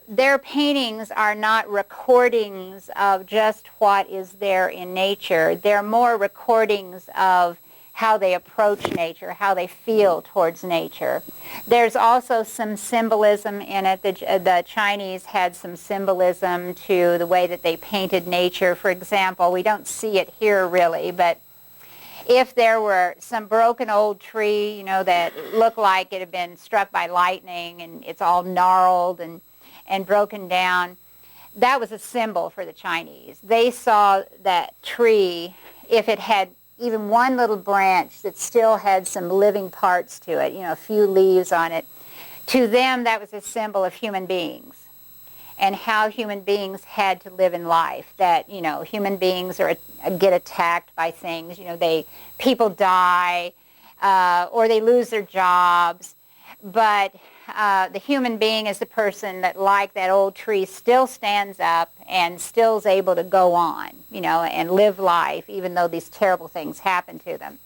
their paintings are not recordings of just what is there in nature. They're more recordings of how they approach nature, how they feel towards nature. There's also some symbolism in it. The Chinese had some symbolism to the way that they painted nature. For example, we don't see it here really, but if there were some broken old tree, that looked like it had been struck by lightning and it's all gnarled and broken down, that was a symbol for the Chinese. They saw that tree, if it had even one little branch that still had some living parts to it, a few leaves on it, to them that was a symbol of human beings and how human beings had to live in life, that, human beings get attacked by things, people die or they lose their jobs, but the human being is the person that, like that old tree, still stands up and still is able to go on, and live life, even though these terrible things happen to them.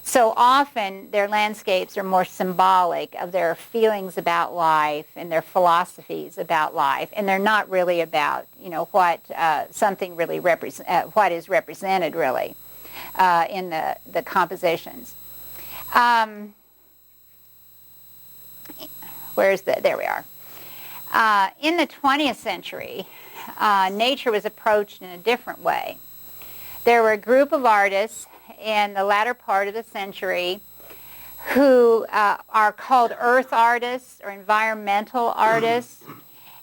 So often their landscapes are more symbolic of their feelings about life and their philosophies about life, and they're not really about, what something really what is represented really in the compositions. There we are. In the 20th century, nature was approached in a different way. There were a group of artists in the latter part of the century who are called earth artists or environmental artists.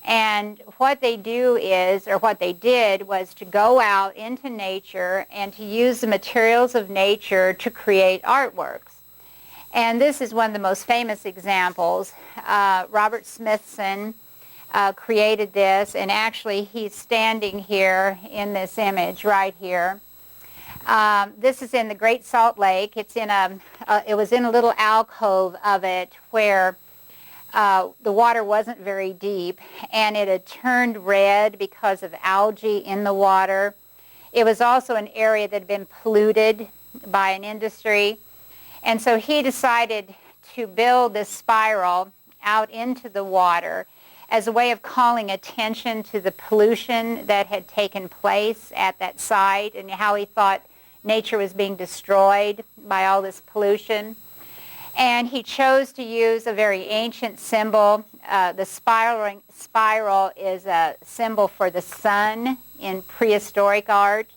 And what they do is, or what they did, was to go out into nature and to use the materials of nature to create artworks. And this is one of the most famous examples. Robert Smithson created this, and actually he's standing here in this image right here. This is in the Great Salt Lake. It was in a little alcove of it where the water wasn't very deep, and it had turned red because of algae in the water. It was also an area that had been polluted by an industry. And so he decided to build this spiral out into the water as a way of calling attention to the pollution that had taken place at that site and how he thought nature was being destroyed by all this pollution. And he chose to use a very ancient symbol. The spiral is a symbol for the sun in prehistoric art.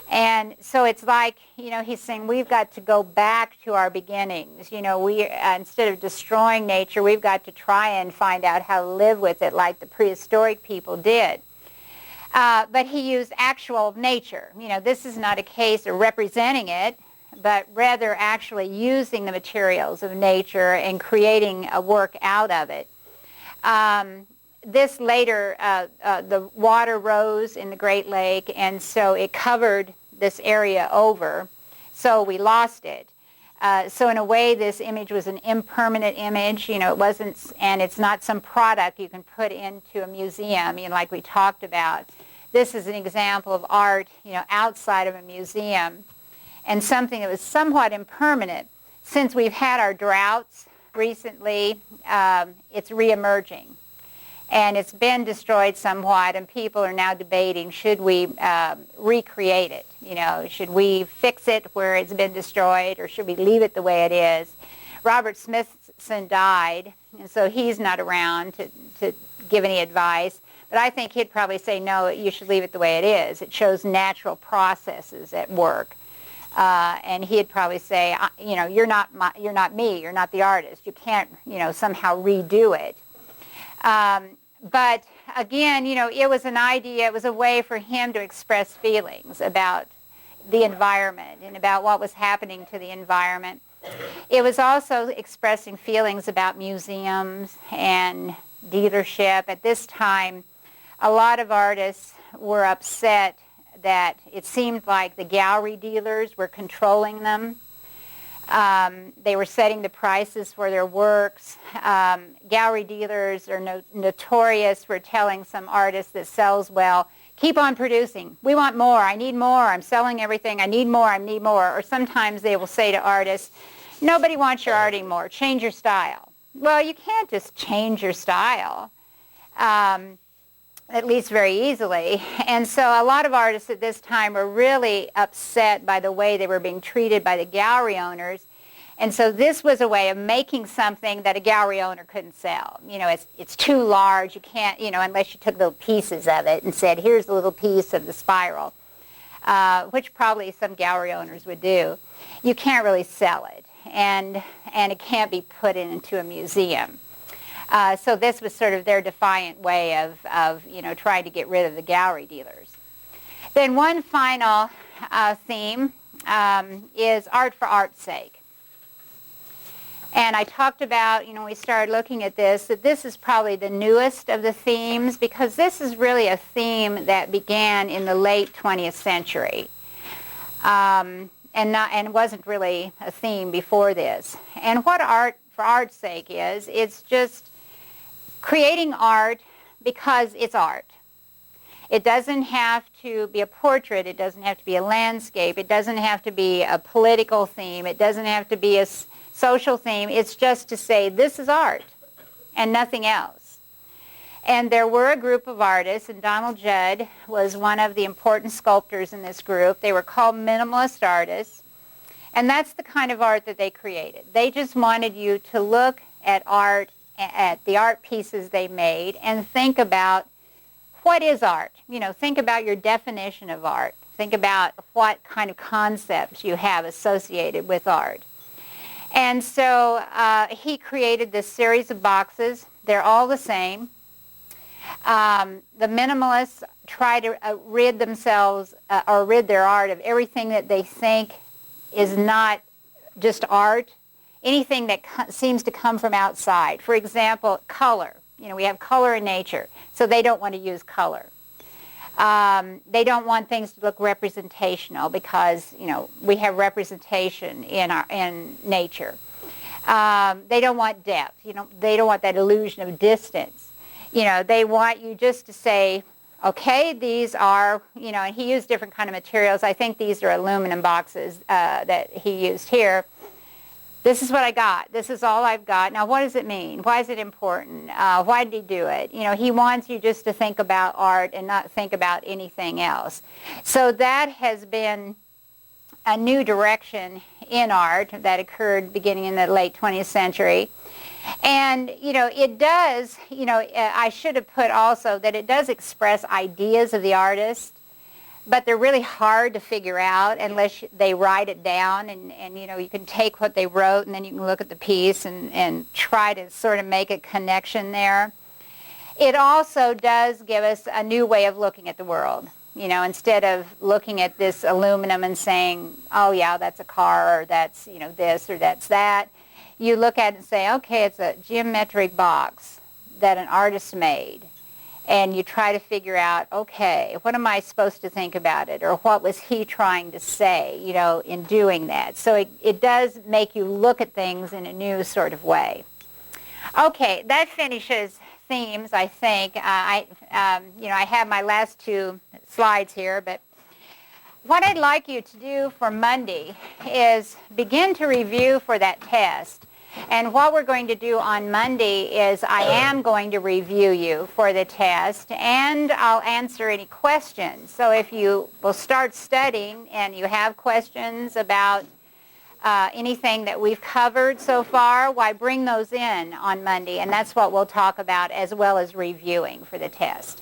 And so it's like, he's saying we've got to go back to our beginnings. Instead of destroying nature, we've got to try and find out how to live with it like the prehistoric people did. But he used actual nature. This is not a case of representing it, but rather actually using the materials of nature and creating a work out of it. This later, the water rose in the Great Lake, and so it covered this area over, so we lost it. So in a way, this image was an impermanent image. It wasn't, and it's not some product you can put into a museum, like we talked about. This is an example of art, outside of a museum, and something that was somewhat impermanent. Since we've had our droughts recently, it's reemerging. And it's been destroyed somewhat, and people are now debating, should we recreate it? Should we fix it where it's been destroyed, or should we leave it the way it is? Robert Smithson died, and so he's not around to give any advice. But I think he'd probably say, no, you should leave it the way it is. It shows natural processes at work. And he'd probably say, you're not me, you're not the artist. You can't, somehow redo it. But again, it was an idea, it was a way for him to express feelings about the environment and about what was happening to the environment. It was also expressing feelings about museums and dealership. At this time, a lot of artists were upset that it seemed like the gallery dealers were controlling them. They were setting the prices for their works. Gallery dealers are notorious for telling some artist that sells well, keep on producing. We want more. I need more. I'm selling everything. I need more. I need more. Or sometimes they will say to artists, nobody wants your art anymore. Change your style. Well, you can't just change your style, at least very easily. And so a lot of artists at this time were really upset by the way they were being treated by the gallery owners. And so this was a way of making something that a gallery owner couldn't sell. It's too large. You can't, unless you took little pieces of it and said, here's a little piece of the spiral, which probably some gallery owners would do. You can't really sell it, and it can't be put into a museum. So this was sort of their defiant way of trying to get rid of the gallery dealers. Then one final theme is art for art's sake. And I talked about, when we started looking at this, that this is probably the newest of the themes, because this is really a theme that began in the late 20th century. And wasn't really a theme before this. And what art for for art's sake is, it's just creating art because it's art. It doesn't have to be a portrait. It doesn't have to be a landscape. It doesn't have to be a political theme. It doesn't have to be a social theme. It's just to say this is art and nothing else. And there were a group of artists, and Donald Judd was one of the important sculptors in this group. They were called minimalist artists. And that's the kind of art that they created. They just wanted you to look at art, at the art pieces they made, and think about what is art. You know, think about your definition of art. Think about what kind of concepts you have associated with art. And so he created this series of boxes. They're all the same. The minimalists try to rid themselves or rid their art of everything that they think is not just art, anything that seems to come from outside. For example, color. You know, we have color in nature, so they don't want to use color. They don't want things to look representational because, you know, we have representation in nature. They don't want depth. You know, they don't want that illusion of distance. You know, they want you just to say, okay, these are, you know, and he used different kind of materials. I think these are aluminum boxes that he used here. This is what I got. This is all I've got. Now, what does it mean? Why is it important? Why did he do it? You know, he wants you just to think about art and not think about anything else. So that has been a new direction in art that occurred beginning in the late 20th century. And, you know, it does, you know, I should have put also that it does express ideas of the artist, but they're really hard to figure out unless they write it down. And you know, you can take what they wrote and then you can look at the piece and try to sort of make a connection there. It also does give us a new way of looking at the world. You know, instead of looking at this aluminum and saying, oh yeah, that's a car, or that's, you know, this or that's that, you look at it and say, okay, it's a geometric box that an artist made. And you try to figure out, okay, what am I supposed to think about it? Or what was he trying to say, you know, in doing that? So it does make you look at things in a new sort of way. Okay, that finishes themes, I think. You know, I have my last two slides here, but what I'd like you to do for Monday is begin to review for that test. And what we're going to do on Monday is I am going to review you for the test, and I'll answer any questions. So if you will start studying and you have questions about anything that we've covered so far, why, bring those in on Monday, and that's what we'll talk about as well as reviewing for the test.